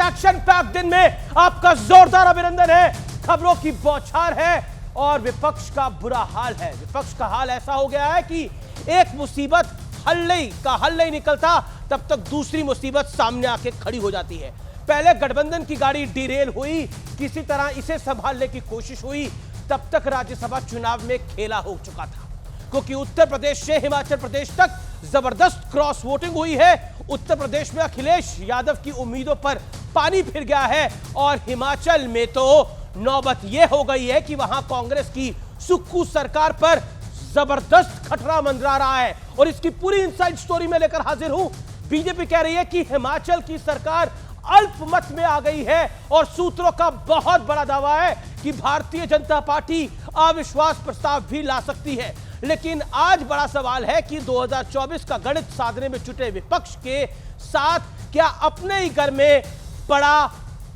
Action pack दिन में आपका जोरदार अभिनंदन है। खबरों की बौछार है और विपक्ष का बुरा हाल है। विपक्ष का हाल ऐसा हो गया है कि एक मुसीबत हल नहीं निकलता, तब तक दूसरी मुसीबत सामने आके खड़ी हो जाती है। पहले गठबंधन की गाड़ी डिरेल हुई, किसी तरह इसे संभालने की कोशिश हुई, तब तक राज्यसभा चुनाव में खेला हो चुका था, क्योंकि उत्तर प्रदेश से हिमाचल प्रदेश तक जबरदस्त क्रॉस वोटिंग हुई है। उत्तर प्रदेश में अखिलेश यादव की उम्मीदों पर पानी फिर गया है और हिमाचल में तो नौबत यह हो गई है कि वहां कांग्रेस की सुक्खू सरकार पर जबरदस्त खतरा मंडरा रहा है। और इसकी पूरी इनसाइड स्टोरी में लेकर हाजिर हूं। बीजेपी कह रही है कि हिमाचल की सरकार अल्पमत में आ गई है और सूत्रों का बहुत बड़ा दावा है कि भारतीय जनता पार्टी अविश्वास प्रस्ताव भी ला सकती है। लेकिन आज बड़ा सवाल है कि 2024 का गणित साधने में जुटे विपक्ष के साथ क्या अपने ही घर में बड़ा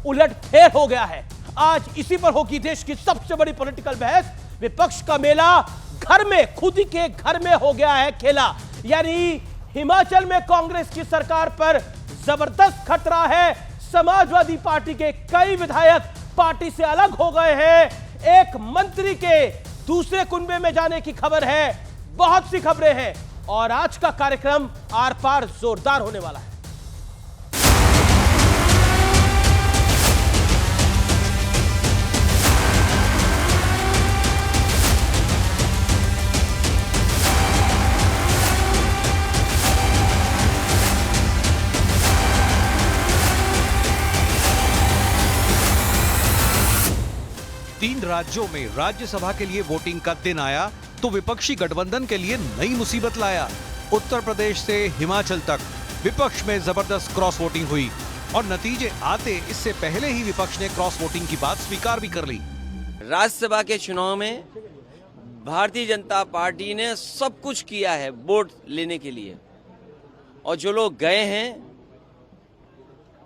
उलटफेर हो गया है। आज इसी पर होगी देश की सबसे बड़ी पॉलिटिकल बहस। विपक्ष का मेला घर में, खुद ही के घर में हो गया है खेला। यानी हिमाचल में कांग्रेस की सरकार पर जबरदस्त खतरा है। समाजवादी पार्टी के कई विधायक पार्टी से अलग हो गए हैं। एक मंत्री के दूसरे कुनबे में जाने की खबर है। बहुत सी खबरें हैं और आज का कार्यक्रम आर पार जोरदार होने वाला है। तीन राज्यों में राज्यसभा के लिए वोटिंग का दिन आया तो विपक्षी गठबंधन के लिए नई मुसीबत लाया। उत्तर प्रदेश से हिमाचल तक विपक्ष में जबरदस्त क्रॉस वोटिंग हुई और नतीजे आते इससे पहले ही विपक्ष ने क्रॉस वोटिंग की बात स्वीकार भी कर ली। राज्यसभा के चुनाव में भारतीय जनता पार्टी ने सब कुछ किया है वोट लेने के लिए, और जो लोग गए हैं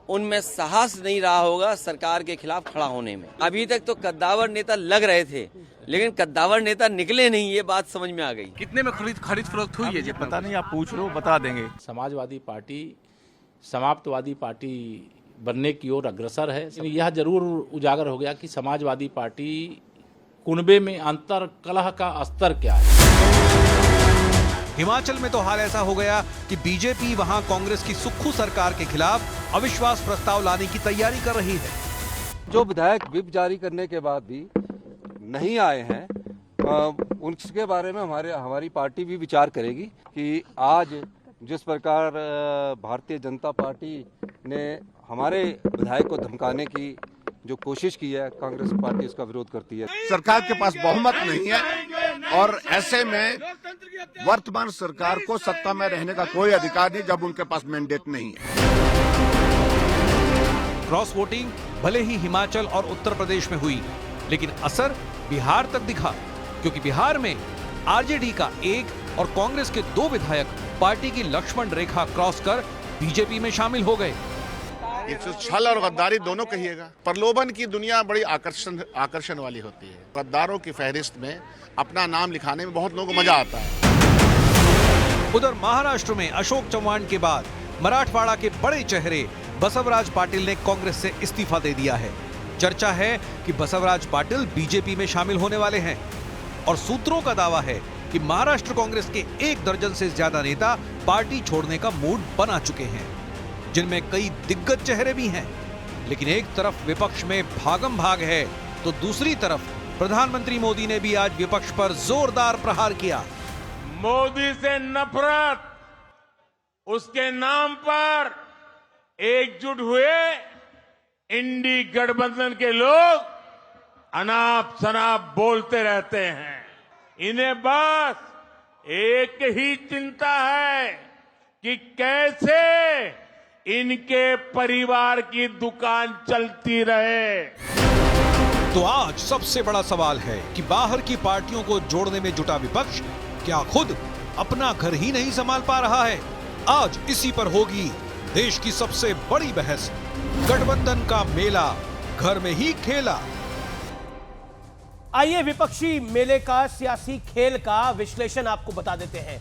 उनमें साहस नहीं रहा होगा सरकार के खिलाफ खड़ा होने में। अभी तक तो कद्दावर नेता लग रहे थे, लेकिन कद्दावर नेता निकले नहीं, ये बात समझ में आ गई। कितने में खरीद फरोख्त हुई है जी? पता नहीं, आप पूछ लो बता देंगे। समाजवादी पार्टी समाप्तवादी पार्टी बनने की ओर अग्रसर है। यह जरूर उजागर हो गया कि समाजवादी पार्टी कुनबे में अंतर कलह का स्तर क्या है। हिमाचल में तो हाल ऐसा हो गया कि बीजेपी वहां कांग्रेस की सुक्खू सरकार के खिलाफ अविश्वास प्रस्ताव लाने की तैयारी कर रही है। जो विधायक व्हिप जारी करने के बाद भी नहीं आए हैं, उनके बारे में हमारी पार्टी भी विचार करेगी कि आज जिस प्रकार भारतीय जनता पार्टी ने हमारे विधायक को धमकाने की जो कोशिश की है, कांग्रेस पार्टी इसका विरोध करती है। सरकार के पास बहुमत नहीं है और ऐसे में वर्तमान सरकार को सत्ता में रहने का कोई अधिकार नहीं जब उनके पास मैंडेट नहीं है। क्रॉस वोटिंग भले ही हिमाचल और उत्तर प्रदेश में हुई, लेकिन असर बिहार तक दिखा, क्योंकि बिहार में आरजेडी का एक और कांग्रेस के 2 विधायक पार्टी की लक्ष्मण रेखा क्रॉस कर बीजेपी में शामिल हो गए। ये तो छल और गद्दारी दोनों कहिएगा। प्रलोभन की दुनिया बड़ी आकर्षण वाली होती है। गद्दारों की फहरिस्त में अपना नाम लिखाने में बहुत लोगों को मजा आता है। उधर महाराष्ट्र में अशोक चव्हाण के बाद मराठवाड़ा के बड़े चेहरे बसवराज पाटिल ने कांग्रेस से इस्तीफा दे दिया है। चर्चा है कि बसवराज पाटिल बीजेपी में शामिल होने वाले हैं और सूत्रों का दावा है कि महाराष्ट्र कांग्रेस के 1 दर्जन से ज्यादा नेता पार्टी छोड़ने का मूड बना चुके हैं, जिनमें कई दिग्गज चेहरे भी हैं। लेकिन एक तरफ विपक्ष में भागम भाग है तो दूसरी तरफ प्रधानमंत्री मोदी ने भी आज विपक्ष पर जोरदार प्रहार किया। मोदी से नफरत, उसके नाम पर एकजुट हुए इंडी गठबंधन के लोग अनाप शनाप बोलते रहते हैं। इन्हें बस एक ही चिंता है कि कैसे इनके परिवार की दुकान चलती रहे। तो आज सबसे बड़ा सवाल है कि बाहर की पार्टियों को जोड़ने में जुटा विपक्ष क्या खुद अपना घर ही नहीं संभाल पा रहा है? आज इसी पर होगी देश की सबसे बड़ी बहस। गठबंधन का मेला घर में ही खेला। आइए विपक्षी मेले का, सियासी खेल का विश्लेषण आपको बता देते हैं,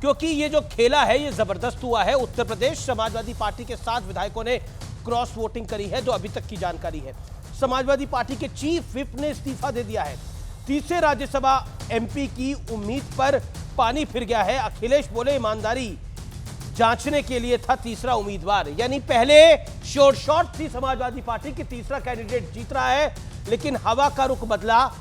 क्योंकि ये जो खेला है ये जबरदस्त हुआ है। उत्तर प्रदेश समाजवादी पार्टी के 7 विधायकों ने क्रॉस वोटिंग करी है, जो अभी तक की जानकारी है। समाजवादी पार्टी के चीफ व्हिप ने इस्तीफा दे दिया है। तीसरे राज्यसभा एमपी की उम्मीद पर पानी फिर गया है। अखिलेश बोले ईमानदारी जांचने के लिए था तीसरा उम्मीदवार, यानी पहले शॉर्ट शॉट थी समाजवादी पार्टी की तीसरा कैंडिडेट जीत रहा है, लेकिन हवा का रुख बदला।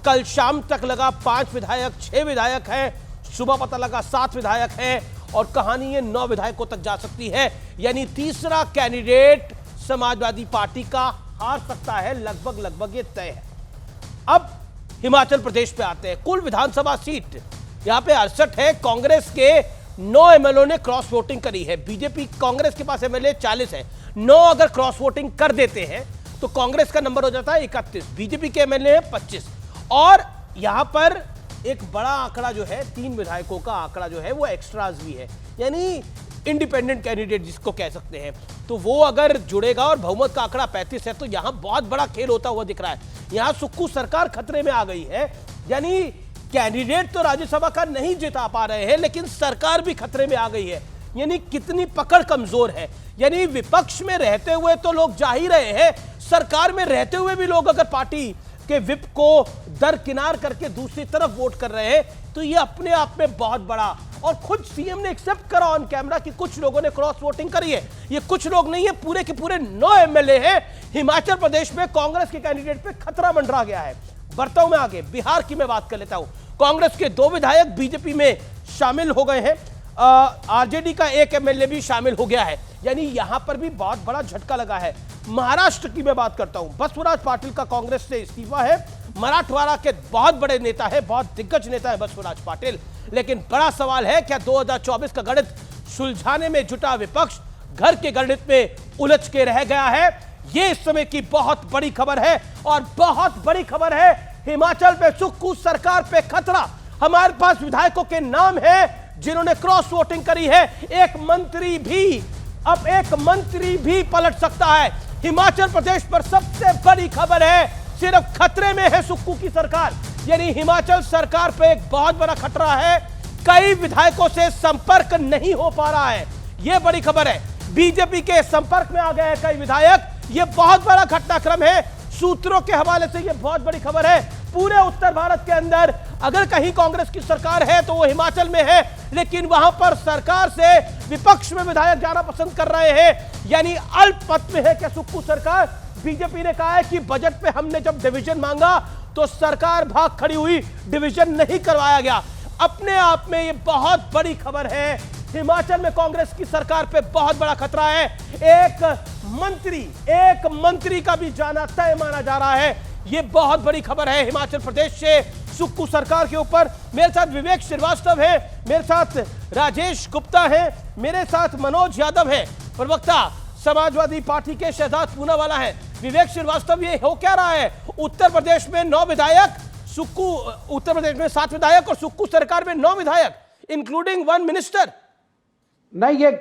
कल शाम तक लगा 5 विधायक, 6 विधायक हैं, सुबह पता लगा 7 विधायक हैं, और कहानी ये 9 विधायकों तक जा सकती है। यानी तीसरा कैंडिडेट समाजवादी पार्टी का हार सकता है, लगभग ये तय है। अब हिमाचल प्रदेश पे आते हैं। कुल विधानसभा सीट यहां पे 68 है। कांग्रेस के 9 एमएलए ने क्रॉस वोटिंग करी है। बीजेपी, कांग्रेस के पास एमएलए 40 है। 9 अगर क्रॉस वोटिंग कर देते हैं तो कांग्रेस का नंबर हो जाता है 31, बीजेपी के एमएलए है 25, और यहां पर एक बड़ा आंकड़ा जो है 3 विधायकों का आंकड़ा जो है वो एक्स्ट्राज भी है, यानी इंडिपेंडेंट कैंडिडेट जिसको कह सकते हैं। तो वो अगर जुड़ेगा और बहुमत का आंकड़ा 35 है तो यहां बहुत बड़ा खेल होता हुआ दिख रहा है। यहां सुक्खू सरकार खतरे में आ गई है, यानी कैंडिडेट तो राज्यसभा का नहीं जिता पा रहे हैं, लेकिन सरकार भी खतरे में आ गई है। यानी कितनी पकड़ कमजोर है। यानी विपक्ष में रहते हुए तो लोग जा ही रहे हैं, सरकार में रहते हुए भी लोग अगर पार्टी के विप को दरकिनार करके दूसरी तरफ वोट कर रहे हैं तो ये अपने आप में बहुत बड़ा। और खुद सीएम ने एक्सेप्ट करा ऑन कैमरा कि कुछ लोगों ने क्रॉस वोटिंग करी है। ये कुछ लोग नहीं है, पूरे के पूरे 9 एमएलए हैं। हिमाचल प्रदेश में कांग्रेस के कैंडिडेट पे खतरा मंडरा गया है। बढ़ता हूं मैं आगे, बिहार की मैं बात कर लेता हूं। कांग्रेस के 2 विधायक बीजेपी में शामिल हो गए हैं। आरजेडी का 1 एमएलए भी शामिल हो गया है, यानी यहां पर भी बहुत बड़ा झटका लगा है। महाराष्ट्र की मैं बात करता हूं। बसवराज पाटिल का कांग्रेस से इस्तीफा है। मराठवाड़ा के बहुत बड़े नेता है, बहुत दिग्गज नेता है बसवराज पाटिल, लेकिन बड़ा सवाल है क्या 2024 का गणित सुलझाने में जुटा विपक्ष घर के गणित में उलझ के रह गया है? ये इस समय की बहुत बड़ी खबर है, और बहुत बड़ी खबर है हिमाचल पे सुक्खू सरकार पे खतरा। हमारे पास विधायकों के नाम है जिन्होंने क्रॉस वोटिंग करी है। एक मंत्री भी पलट सकता है। हिमाचल प्रदेश पर सबसे बड़ी खबर है, सिर्फ खतरे में है सुक्खू की सरकार, यानी हिमाचल सरकार पे एक बहुत बड़ा खतरा है। कई विधायकों से संपर्क नहीं हो पा रहा है, यह बड़ी खबर है। बीजेपी के संपर्क में आ गए हैं कई विधायक, यह बहुत बड़ा घटनाक्रम है। सूत्रों के हवाले से यह बहुत बड़ी खबर है। पूरे उत्तर भारत के अंदर अगर कहीं कांग्रेस की सरकार है तो वो हिमाचल में है, लेकिन वहां पर सरकार से विपक्ष में विधायक जाना पसंद कर रहे हैं, यानी अल्पमत में है क्या सुक्खू सरकार? बीजेपी ने कहा है कि बजट पे हमने जब डिवीजन मांगा तो सरकार भाग खड़ी हुई, डिवीजन नहीं करवाया गया। अपने आप में ये बहुत बड़ी खबर है। हिमाचल में कांग्रेस की सरकार पे बहुत बड़ा खतरा है। एक मंत्री का भी जाना तय माना जा रहा है। ये बहुत बड़ी खबर है हिमाचल प्रदेश से सुक्खू सरकार के ऊपर। मेरे साथ विवेक श्रीवास्तव है, मेरे साथ राजेश गुप्ता है, मेरे साथ मनोज यादव है, प्रवक्ता समाजवादी पार्टी के शहजाद पूनावाला है। विवेक श्रीवास्तव, ये हो क्या रहा है? उत्तर प्रदेश में 9 विधायक, उत्तर प्रदेश में 7 विधायक और सुक्खू सरकार में 9 विधायक, इंक्लूडिंग 1 मिनिस्टर। नहीं, ये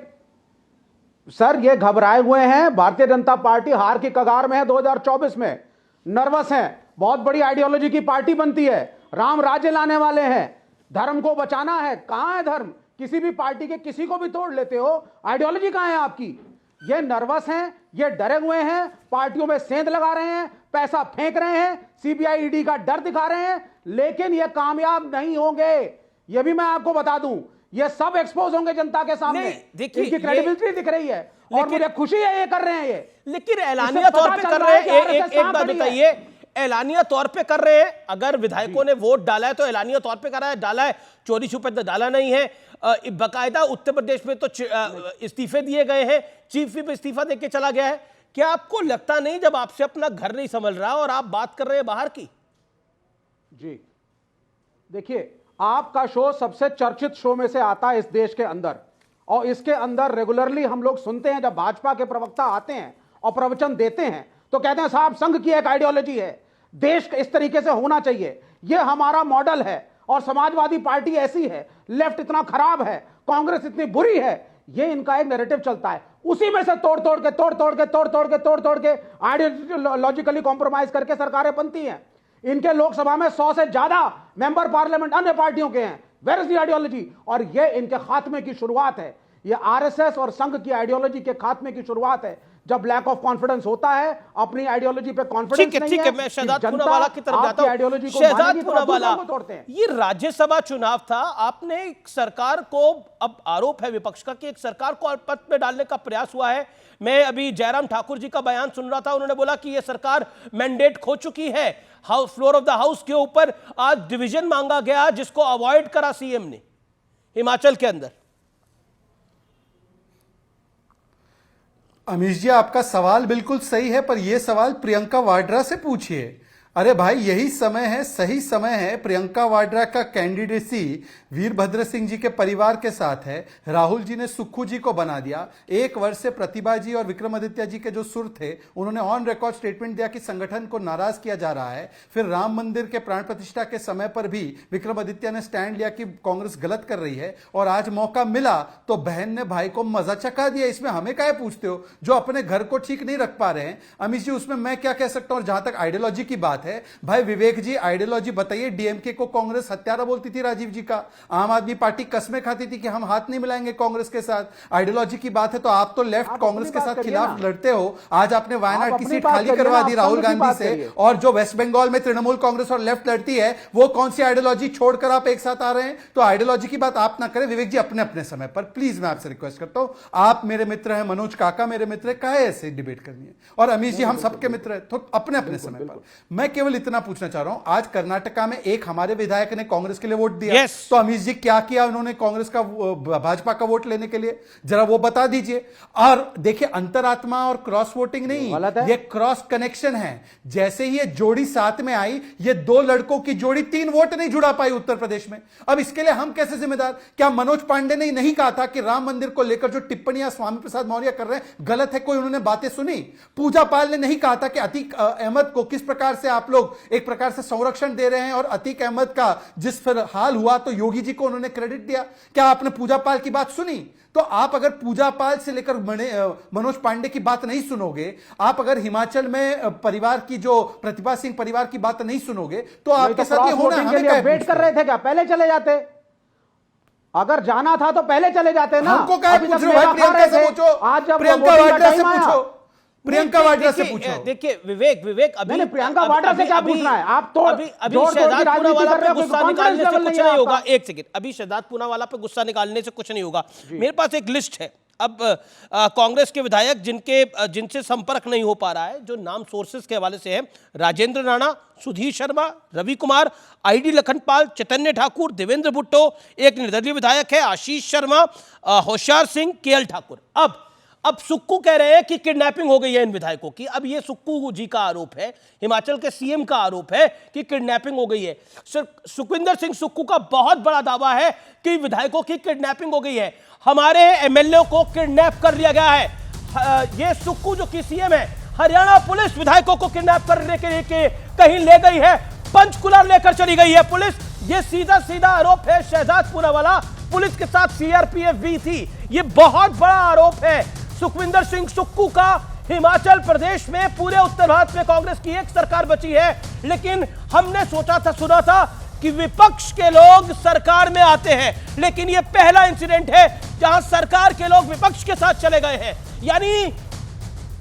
घबराए हुए हैं। भारतीय जनता पार्टी हार की कगार में है। 2024 में नर्वस हैं। बहुत बड़ी आइडियोलॉजी की पार्टी बनती है, राम राज्य लाने वाले हैं, धर्म को बचाना है। कहां है धर्म? किसी भी पार्टी के किसी को भी तोड़ लेते हो, आइडियोलॉजी कहां है आपकी? ये नर्वस हैं, ये डरे हुए हैं, पार्टियों में सेंध लगा रहे हैं, पैसा फेंक रहे हैं, सीबीआई ईडी का डर दिखा रहे हैं, लेकिन ये कामयाब नहीं होंगे। ये भी मैं आपको बता दूं, ये सब एक्सपोज होंगे जनता के सामने। देखिए, इनकी क्रेडिबिलिटी दिख रही है और मुझे खुशी है ये कर रहे हैं ये, लेकिन एलानिया तौर पे कर रहे हैं। एक बात बताइए, एलानिया तौर पे कर रहे हैं। अगर विधायकों ने वोट डाला है तो एलानिया तौर पे कर रहा है, डाला है, चोरी छुपे तो डाला नहीं है। बकायदा उत्तर प्रदेश में तो इस्तीफे दिए गए हैं, चीफ व्हिप इस्तीफा देके चला गया है। क्या आपको लगता नहीं जब आपसे अपना घर नहीं संभल रहा और आप बात कर रहे हैं बाहर की? जी देखिए, आपका शो सबसे चर्चित शो में से आता है इस देश के अंदर, और इसके अंदर रेगुलरली हम लोग सुनते हैं जब भाजपा के प्रवक्ता आते हैं और प्रवचन देते हैं तो कहते हैं साहब संघ की एक आइडियोलॉजी है, देश इस तरीके से होना चाहिए, ये हमारा मॉडल है, और समाजवादी पार्टी ऐसी है, लेफ्ट इतना खराब है, कांग्रेस इतनी बुरी है। ये इनका एक नैरेटिव चलता है। उसी में से तोड़ तोड़ के आइडियोलॉजिकली कॉम्प्रोमाइज करके सरकारें बनती हैं। इनके लोकसभा में 100 से ज्यादा मेंबर पार्लियामेंट अन्य पार्टियों के हैं। Where is the ideology? और ये इनके खात्मे की शुरुआत है। ये आरएसएस और संघ की आइडियोलॉजी के खात्मे की शुरुआत है। जब लैक ऑफ कॉन्फिडेंस होता है, अपनी आइडियोलॉजी पे कॉन्फिडेंस नहीं है। ठीक है, मैं शहजाद पूनावाला की तरफ जाता हूं। शहजाद पूनावाला, ये राज्यसभा चुनाव था, आपने एक सरकार को, अब आरोप है विपक्ष का कि एक सरकार को पद में डालने का प्रयास हुआ है। मैं अभी जयराम ठाकुर जी का बयान सुन रहा था, उन्होंने बोला कि यह सरकार मैंडेट खो चुकी है। House floor of the house के ऊपर आज डिवीजन मांगा गया, जिसको अवॉइड करा सीएम ने हिमाचल के अंदर। अमीश जी, आपका सवाल बिल्कुल सही है, पर यह सवाल प्रियंका वाड्रा से पूछिए। अरे भाई, यही समय है, सही समय है। प्रियंका वाड्रा का कैंडिडेसी वीरभद्र सिंह जी के परिवार के साथ है। राहुल जी ने सुक्खू जी को बना दिया। एक वर्ष से प्रतिभा जी और विक्रमादित्य जी के जो सुर थे, उन्होंने ऑन रिकॉर्ड स्टेटमेंट दिया कि संगठन को नाराज किया जा रहा है। फिर राम मंदिर के प्राण प्रतिष्ठा के समय पर भी विक्रमादित्य ने स्टैंड लिया कि कांग्रेस गलत कर रही है, और आज मौका मिला तो बहन ने भाई को मजा चखा दिया। इसमें हमें क्या पूछते हो, जो अपने घर को ठीक नहीं रख पा रहे हैं। अमीश जी, उसमें मैं क्या कह सकता हूं। जहां तक आइडियोलॉजी की बात है, भाई विवेक जी, आइडियोलॉजी बताइए। डीएमके को कांग्रेस हत्यारा बोलती थी राजीव जी का। आम आदमी पार्टी कस्में खाती थी कि हम हाथ नहीं मिलाएंगे कांग्रेस के साथ। आइडियोलॉजी की बात है तो आप तो लेफ्ट कांग्रेस के साथ खिलाफ लड़ते हो। आज आपने वायनाड की सीट खाली करवा दी राहुल गांधी से, और जो वेस्ट बंगाल में तृणमूल कांग्रेस और लेफ्ट लड़ती है, वो कौन सी आइडियोलॉजी छोड़कर आप एक साथ आ रहे हैं। तो आइडियोलॉजी की बात आप ना करें विवेक जी, अपने अपने समय पर। प्लीज मैं आपसे रिक्वेस्ट करता हूं, आप मेरे मित्र हैं, मनोज काका मेरे मित्र है, काहे ऐसे डिबेट करनी है। और अमीश जी, हम सबके मित्र हैं, तो अपने अपने समय पर। मैं केवल इतना पूछना चाह रहा हूं, आज कर्नाटका में एक हमारे विधायक ने कांग्रेस के लिए वोट दिया, तो अमीश जी क्या किया उन्होंने कांग्रेस का, भाजपा का वोट लेने के लिए, जरा वो बता दीजिए। और देखिए, अंतरात्मा और क्रॉस वोटिंग नहीं, ये क्रॉस कनेक्शन है। जैसे ही ये जोड़ी साथ में आई, ये दो लड़कों की जोड़ी 3 वोट नहीं जुड़ा पाई उत्तर प्रदेश में। अब इसके लिए हम कैसे जिम्मेदार। क्या मनोज पांडे ने नहीं कहा था कि राम मंदिर को लेकर जो टिप्पणियां स्वामी प्रसाद मौर्य कर रहे हैं गलत है, कोई उन्होंने बातें सुनी। पूजा पाल ने नहीं कहा था कि अतीक अहमद को किस प्रकार से आप लोग एक प्रकार से संरक्षण दे रहे हैं, और अतीक अहमद का जिस फिर हाल हुआ तो योगी जी को उन्होंने क्रेडिट दिया। क्या आपने पूजा पाल की बात सुनी? तो आप अगर पूजा पाल से लेकर मनोज पांडे की बात नहीं सुनोगे, आप अगर हिमाचल में परिवार की जो प्रतिभा सिंह परिवार की बात नहीं सुनोगे, तो आपके साथ ये होना। हमें क्या वेट कर रहे थे क्या? पहले चले जाते, अगर जाना था तो पहले चले जाते ना। हमको क्या पूछ रहे हो? प्रियंका से पूछो, प्रियंका वाड्रा से पूछो, प्रियंका वाड्रा से पूछो। देखिए विवेक अभी प्रियंका वाड्रा से क्या पूछना है? आप तो अभी शहजाद पूनावाला पे गुस्सा निकालने से कुछ नहीं होगा। एक सेकंड, अभी शहजाद पूनावाला पे गुस्सा निकालने से कुछ नहीं होगा। मेरे पास एक लिस्ट है। अब कांग्रेस के विधायक जिनसे संपर्क नहीं हो पा रहा है, जो नाम सोर्सेस के हवाले से है, राजेंद्र राणा, सुधीर शर्मा, रवि कुमार, आईडी लखनपाल, चैतन्य ठाकुर, देवेंद्र भुट्टो, एक निर्दलीय विधायक है आशीष शर्मा, होशियार सिंह, केएल ठाकुर। अब सुक्कू कह रहे हैं कि किडनैपिंग हो गई है इन विधायकों की। अब ये सुक्कू जी का आरोप है, हिमाचल के सीएम का आरोप है कि किडनैपिंग हो गई है। सुखविंदर सिंह सुक्कू का बहुत बड़ा दावा है कि विधायकों की किडनैपिंग हो गई है। हमारे एमएलए को किडनैप कर लिया गया है। ये सुक्कू जो कि सीएम है, हरियाणा पुलिस विधायकों को किडनैप करने के लिए कहीं ले गई है, पंचकुला लेकर चली गई है पुलिस। ये सीधा आरोप है शहजाद पूनावाला। पुलिस के साथ सीआरपीएफ भी थी। ये बहुत बड़ा आरोप है सुखविंदर सिंह सुक्कू का। हिमाचल प्रदेश में, पूरे उत्तर भारत में कांग्रेस की एक सरकार बची है, लेकिन हमने सोचा था, सुना था कि विपक्ष के लोग सरकार में आते हैं, लेकिन यह पहला इंसिडेंट है जहां सरकार के लोग विपक्ष के साथ चले गए हैं। यानी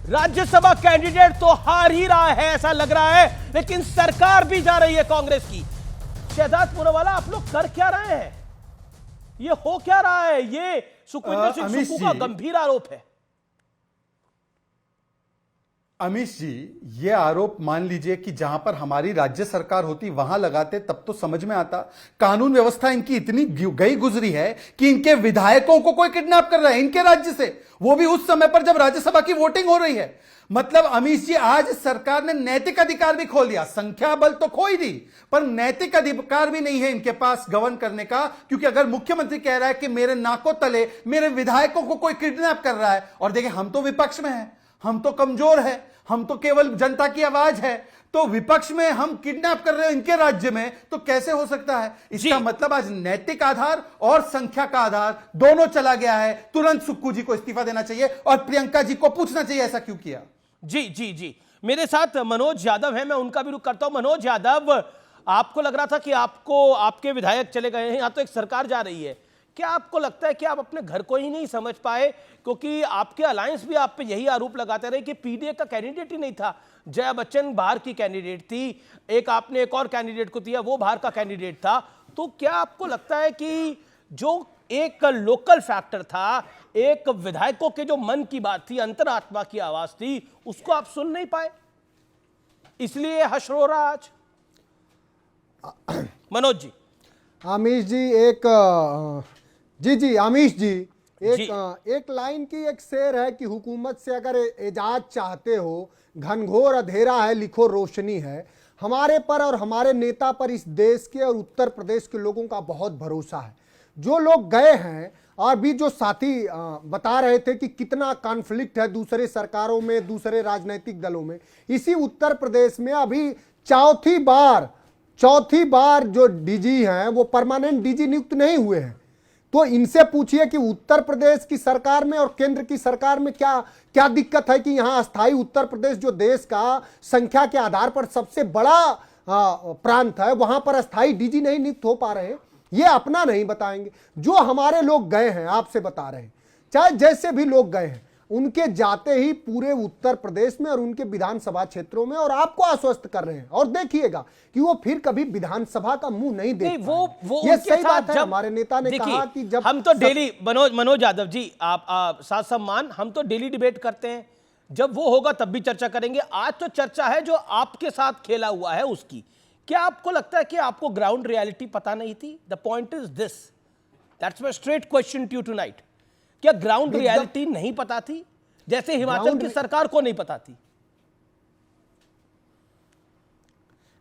राज्यसभा कैंडिडेट तो हार ही रहा है ऐसा लग रहा है, लेकिन सरकार भी जा रही है कांग्रेस की। शहजाद पूनावाला, आप लोग कर क्या रहे हैं? ये हो क्या रहा है? ये सुखविंदर सिंह सुक्कू का गंभीर आरोप है। अमीश जी, ये आरोप मान लीजिए कि जहां पर हमारी राज्य सरकार होती वहां लगाते तब तो समझ में आता। कानून व्यवस्था इनकी इतनी गई गुजरी है कि इनके विधायकों को कोई किडनैप कर रहा है इनके राज्य से, वो भी उस समय पर जब राज्यसभा की वोटिंग हो रही है। मतलब अमीश जी, आज सरकार ने नैतिक अधिकार भी खो लिया। संख्या बल तो खो ही दी, पर नैतिक अधिकार भी नहीं है इनके पास गवर्न करने का। क्योंकि अगर मुख्यमंत्री कह रहा है कि मेरे नाकों तले मेरे विधायकों को कोई किडनैप कर रहा है, और देखिए हम तो विपक्ष में हैं, हम तो कमजोर है, हम तो केवल जनता की आवाज है, तो विपक्ष में हम किडनैप कर रहे हैं इनके राज्य में, तो कैसे हो सकता है? इसका मतलब आज नैतिक आधार और संख्या का आधार दोनों चला गया है। तुरंत सुक्कू जी को इस्तीफा देना चाहिए और प्रियंका जी को पूछना चाहिए ऐसा क्यों किया। जी, मेरे साथ मनोज यादव है, मैं उनका भी रुख करता हूं। मनोज यादव, आपको लग रहा था कि आपके विधायक चले गए हैं, यहां तो एक सरकार जा रही है, क्या आपको लगता है कि आप अपने घर को ही नहीं समझ पाए? क्योंकि आपके अलायंस भी आप पे यही आरोप लगाते रहे कि पीडीए का कैंडिडेट ही नहीं था। जया बच्चन बाहर की कैंडिडेट थी, आपने एक और कैंडिडेट को दिया, वो बाहर का कैंडिडेट था। तो क्या आपको लगता है कि जो एक लोकल फैक्टर था, एक विधायकों के जो मन की बात थी, अंतरात्मा की आवाज थी, उसको आप सुन नहीं पाए, इसलिए हश्र हो रहा आज? मनोज जी। आमिष जी जी आमिष जी, एक लाइन की एक शेर है कि हुकूमत से अगर एजाज चाहते हो, घनघोर अंधेरा है लिखो रोशनी है। हमारे पर और हमारे नेता पर इस देश के और उत्तर प्रदेश के लोगों का बहुत भरोसा है। जो लोग गए हैं और भी जो साथी बता रहे थे कि कितना कॉन्फ्लिक्ट है दूसरे सरकारों में, दूसरे राजनीतिक दलों में, इसी उत्तर प्रदेश में अभी चौथी बार जो डीजी हैं वो परमानेंट डीजी नियुक्त नहीं हुए हैं। तो इनसे पूछिए कि उत्तर प्रदेश की सरकार में और केंद्र की सरकार में क्या दिक्कत है कि यहाँ अस्थायी उत्तर प्रदेश जो देश का संख्या के आधार पर सबसे बड़ा प्रांत है, वहां पर अस्थायी डीजी नहीं नियुक्त हो पा रहे हैं। ये अपना नहीं बताएंगे। जो हमारे लोग गए हैं, आपसे बता रहे हैं, चाहे जैसे भी लोग गए हैं, उनके जाते ही पूरे उत्तर प्रदेश में और उनके विधानसभा क्षेत्रों में, और आपको आश्वस्त कर रहे हैं, और देखिएगा कि वो फिर कभी विधानसभा का मुंह नहीं देख वो ये सही बात है। हमारे नेता ने कहा कि जब हम तो डेली मनोज यादव जी, आप साथ सम्मान, हम तो डेली डिबेट करते हैं, जब वो होगा तब भी चर्चा करेंगे। आज तो चर्चा है जो आपके साथ खेला हुआ है उसकी। क्या आपको लगता है कि आपको ग्राउंड रियलिटी पता नहीं थी? The point is this, that's my straight question to you tonight. क्या ग्राउंड रियलिटी नहीं पता थी, जैसे हिमाचल की सरकार को नहीं पता थी?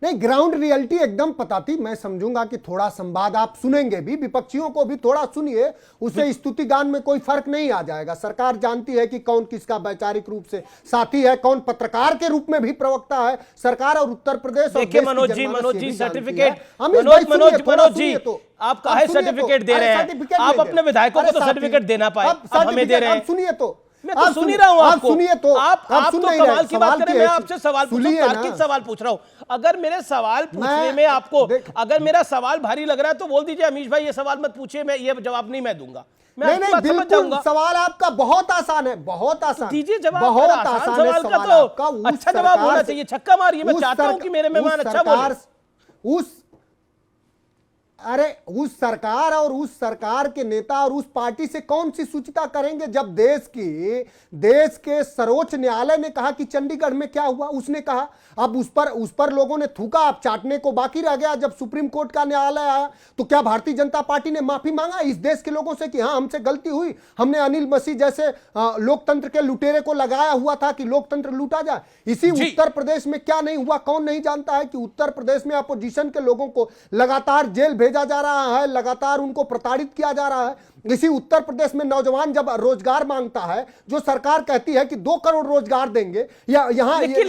नहीं, ग्राउंड रियलिटी एकदम पता थी। मैं समझूंगा कि थोड़ा संवाद आप सुनेंगे भी, विपक्षियों को भी थोड़ा सुनिए, उससे स्तुति गान में कोई फर्क नहीं आ जाएगा। सरकार जानती है कि कौन किसका वैचारिक रूप से साथी है, कौन पत्रकार के रूप में भी प्रवक्ता है। सरकार और उत्तर प्रदेश और देखिए मनोज जी सर्टिफिकेट, मनोज जी आप काहे सर्टिफिकेट दे रहे हैं? आप अपने विधायकों को तो सर्टिफिकेट देना पाए, अब हमें दे रहे हैं। सुनिए तो, मैं तो सुन ही रहा हूं आपको। सुनिए तो, आप तो कमाल की बात करें, मैं आपसे सवाल पूछ रहा हूं, तार्किक सवाल पूछ रहा हूं। अगर मेरे सवाल पूछने में आपको, अगर मेरा सवाल भारी लग रहा है तो बोल दीजिए अमीश भाई ये सवाल मत पूछिए, मैं ये जवाब नहीं मैं दूंगा। नहीं, बिल्कुल सवाल आपका बहुत आसान है, बहुत आसान। दीजिए जवाब, बहुत आसान सवाल का तो अच्छा जवाब होना चाहिए। छक्का मारिए, मैं चाहता हूं कि मेरे मेहमान अच्छा बोले। उस सरकार और उस सरकार के नेता और उस पार्टी से कौन सी सूचिता करेंगे जब देश के सर्वोच्च न्यायालय ने कहा कि चंडीगढ़ में क्या हुआ, उसने कहा। अब उस पर लोगों ने थूका, अब चाटने को बाकी रह गया। जब सुप्रीम कोर्ट का न्यायालय आया तो क्या भारतीय जनता पार्टी ने माफी मांगा इस देश के लोगों से कि हाँ हमसे गलती हुई, हमने अनिल मसीह जैसे लोकतंत्र के लुटेरे को लगाया हुआ था कि लोकतंत्र लूटा जाए। इसी उत्तर प्रदेश में क्या नहीं हुआ, कौन नहीं जानता है कि उत्तर प्रदेश में अपोजिशन के लोगों को लगातार जेल भेजा जा रहा है, लगातार उनको प्रताड़ित किया जा रहा है। इसी उत्तर प्रदेश में नौजवान जब रोजगार मांगता है, जो सरकार कहती है कि 2 करोड़ रोजगार देंगे, या यहाँ लेकिन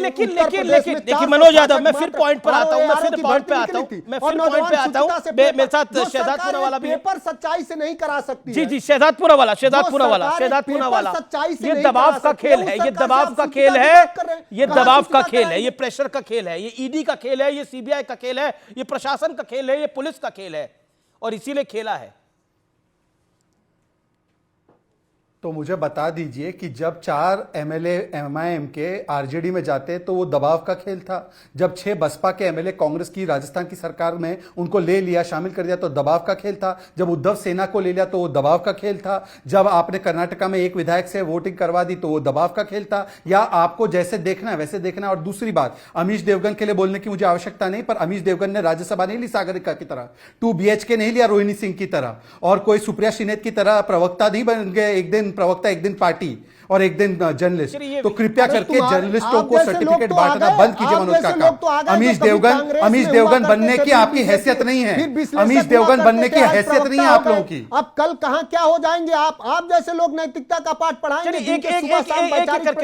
मनोज यादव, मैं फिर पॉइंट पर आता हूं, मैं फिर पॉइंट पे आता हूं, मेरे साथ शहजाद पूनावाला भी पेपर सच्चाई से नहीं करा सकती। जी शहजाद पूनावाला ये दबाव का खेल है, ये दबाव का खेल है, ये दबाव का खेल है, ये प्रेशर का खेल है, ये ईडी का खेल है, ये सीबीआई का खेल है, ये प्रशासन का खेल है, ये पुलिस का खेल है, और इसीलिए खेला है। तो मुझे बता दीजिए कि जब 4 एमएलए एमआईएम के आरजेडी में जाते तो वो दबाव का खेल था, जब 6 बसपा के एमएलए कांग्रेस की राजस्थान की सरकार में उनको ले लिया, शामिल कर दिया तो दबाव का खेल था, जब उद्धव सेना को ले लिया तो वो दबाव का खेल था, जब आपने कर्नाटका में एक विधायक से वोटिंग करवा दी तो वो दबाव का खेल था, या आपको जैसे देखना है वैसे देखना है। और दूसरी बात, अमीश देवगन के लिए बोलने की मुझे आवश्यकता नहीं, पर अमीश देवगन ने राज्यसभा नहीं ली सागरिका की तरह, 2 BHK नहीं लिया रोहिणी सिंह की तरह, और कोई सुप्रिया शिनेत की तरह प्रवक्ता नहीं बन गए, एक दिन प्रवक्ता, एक दिन पार्टी और एक दिन जर्नलिस्ट। तो कृपया करके जर्नलिस्टों को सर्टिफिकेट बांटना बंद कीजिए। मनोज काका, अमीश देवगन बनने की आपकी हैसियत नहीं है, अमीश देवगन बनने की हैसियत नहीं है आप लोगों की। अब कल कहां क्या हो जाएंगे आप जैसे लोग नैतिकता का पाठ पढ़ाएंगे।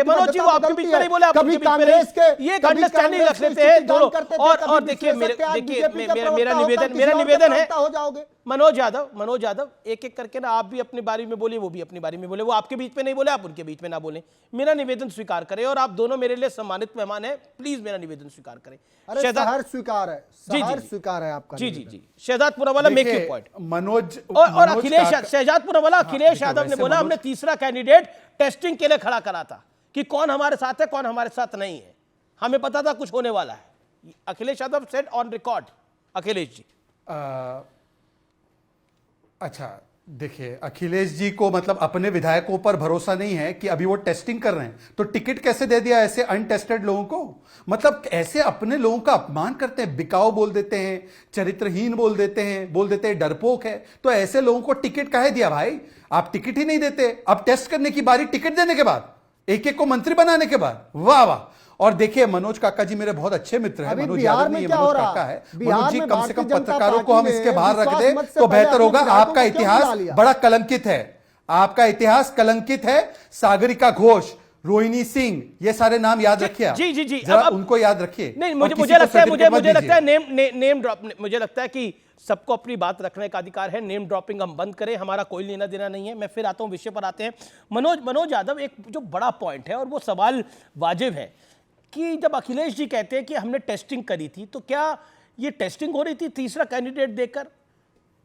मनोज जी, वो आपके बीच में नहीं बोले, कभी कांग्रेस के ये अंडरस्टैंडिंग रख लेते हैं दोनों। और देखिए मेरा निवेदन है मनोज यादव, एक एक करके ना आप भी अपनी बारी में बोलिए, वो भी अपनी बारी में बोले, वो आपके बीच में नहीं बोले, आप उनके बीच बीच में ना बोलें। मेरा निवेदन स्वीकार करें, और आप दोनों मेरे लिए सम्मानित मेहमान हैं, प्लीज मेरा निवेदन स्वीकार करें। अरे सहर स्वीकार है, सहर स्वीकार है आपका। जी जी जी, Shehzad Poonawalla make your point. Manoj और अखिलेश, शहजाद पुनावाला, अखिलेश यादव ने बोला हमने तीसरा कैंडिडेट टेस्टिंग के लिए खड़ा करा था कि कौन हमारे साथ है कौन हमारे साथ नहीं है, हमें पता था कुछ होने वाला है। Akhilesh Yadav said on record. Akhilesh ji अच्छा देखिए, अखिलेश जी को मतलब अपने विधायकों पर भरोसा नहीं है कि अभी वो टेस्टिंग कर रहे हैं, तो टिकट कैसे दे दिया ऐसे अनटेस्टेड लोगों को? मतलब ऐसे अपने लोगों का अपमान करते हैं, बिकाऊ बोल देते हैं, चरित्रहीन बोल देते हैं डरपोक है। तो ऐसे लोगों को टिकट काहे दिया भाई? आप टिकट ही नहीं देते। अब टेस्ट करने की बारी टिकट देने के बाद, एक एक को मंत्री बनाने के बाद। वाह वाह। और देखिए मनोज काका जी मेरे बहुत अच्छे मित्र हैं, मनोज यादव नहीं, मनोज काका है। मनोज जी कम से कम पत्रकारों को हम इसके बाहर रख दें तो बेहतर होगा। आपका इतिहास बड़ा कलंकित है, आपका इतिहास कलंकित है। सागरिका घोष, रोहिणी सिंह, ये सारे नाम याद रखिए। जी जी जी, अब उनको याद रखिए। नहीं, मुझे लगता है नेम ड्रॉप, मुझे लगता है कि सबको अपनी बात रखने का अधिकार है। नेम ड्रॉपिंग हम बंद करें, हमारा कोई लेना देना नहीं है। मैं फिर आता हूं विषय पर आते हैं। मनोज यादव, एक जो बड़ा पॉइंट है और वो सवाल वाजिब है कि जब अखिलेश जी कहते हैं कि हमने टेस्टिंग करी थी, तो क्या ये टेस्टिंग हो रही थी तीसरा कैंडिडेट देकर?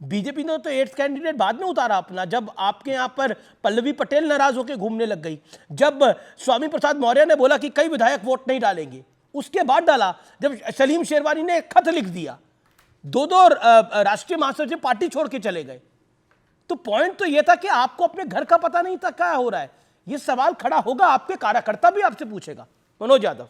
बीजेपी ने तो 8th कैंडिडेट बाद में उतारा अपना, जब आपके यहां पर पल्लवी पटेल नाराज होकर घूमने लग गई, जब स्वामी प्रसाद मौर्य ने बोला कि कई विधायक वोट नहीं डालेंगे, उसके बाद डाला। जब सलीम शेरवानी ने एक खत लिख दिया, दो राष्ट्रीय महासचिव पार्टी छोड़ के चले गए। तो पॉइंट तो यह था कि आपको अपने घर का पता नहीं था क्या हो रहा है। यह सवाल खड़ा होगा, आपके कार्यकर्ता भी आपसे पूछेगा। मनोज यादव,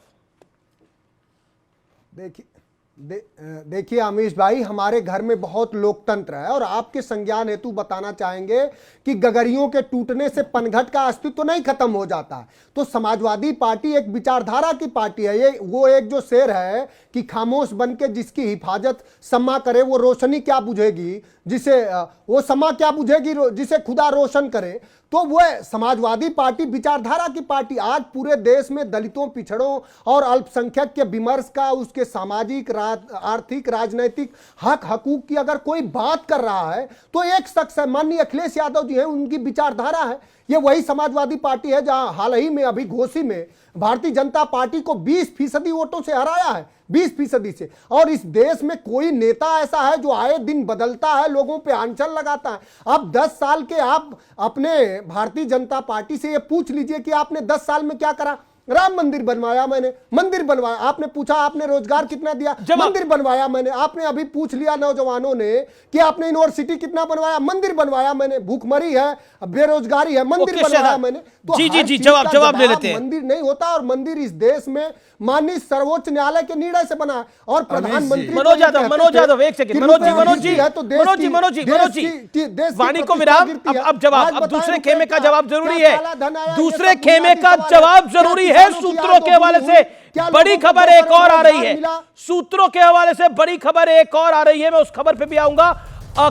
देखिए अमीश भाई, हमारे घर में बहुत लोकतंत्र है और आपके संज्ञान हेतु बताना चाहेंगे कि गगरियों के टूटने से पनघट का अस्तित्व नहीं खत्म हो जाता है। तो समाजवादी पार्टी एक विचारधारा की पार्टी है। ये वो एक जो शेर है कि खामोश बन के जिसकी हिफाजत समा करे वो रोशनी क्या बुझेगी, जिसे वो समा क्या बुझेगी जिसे खुदा रोशन करे। तो वो समाजवादी पार्टी विचारधारा की पार्टी। आज पूरे देश में दलितों, पिछड़ों और अल्पसंख्यक के विमर्श का, उसके सामाजिक, आर्थिक, राजनीतिक हक हकूक की अगर कोई बात कर रहा है तो एक शख्स है, माननीय अखिलेश यादव जी हैं, उनकी विचारधारा है। ये वही समाजवादी पार्टी है जहां हाल ही में अभी घोसी में भारतीय जनता पार्टी को 20% वोटों से हराया है, 20% से। और इस देश में कोई नेता ऐसा है जो आए दिन बदलता है, लोगों पे आंचल लगाता है। अब 10 साल के आप अपने भारतीय जनता पार्टी से ये पूछ लीजिए कि आपने 10 साल में क्या करा। राम मंदिर बनवाया मैंने, मंदिर बनवाया। आपने पूछा आपने रोजगार कितना दिया, मंदिर बनवाया मैंने। आपने अभी पूछ लिया नौजवानों ने कि आपने यूनिवर्सिटी कितना बनवाया, मंदिर बनवाया मैंने। भूखमरी है, बेरोजगारी है, मंदिर बनवाया मैंने। तो जी जवाब ले लेते हैं। मंदिर नहीं होता, और मंदिर इस देश में माननीय सर्वोच्च न्यायालय के निर्णय से बना है। और प्रधानमंत्री मनोज यादव एक सेकंड, मनोज जी वाणी को विराम। अब जवाब, अब दूसरे खेमे का जवाब जरूरी है, दूसरे खेमे का जवाब जरूरी है। सूत्रों के हवाले से बड़ी खबर एक और आ रही है, सूत्रों के हवाले से बड़ी खबर एक और आ रही है, मैं उस खबर पे भी आऊंगा।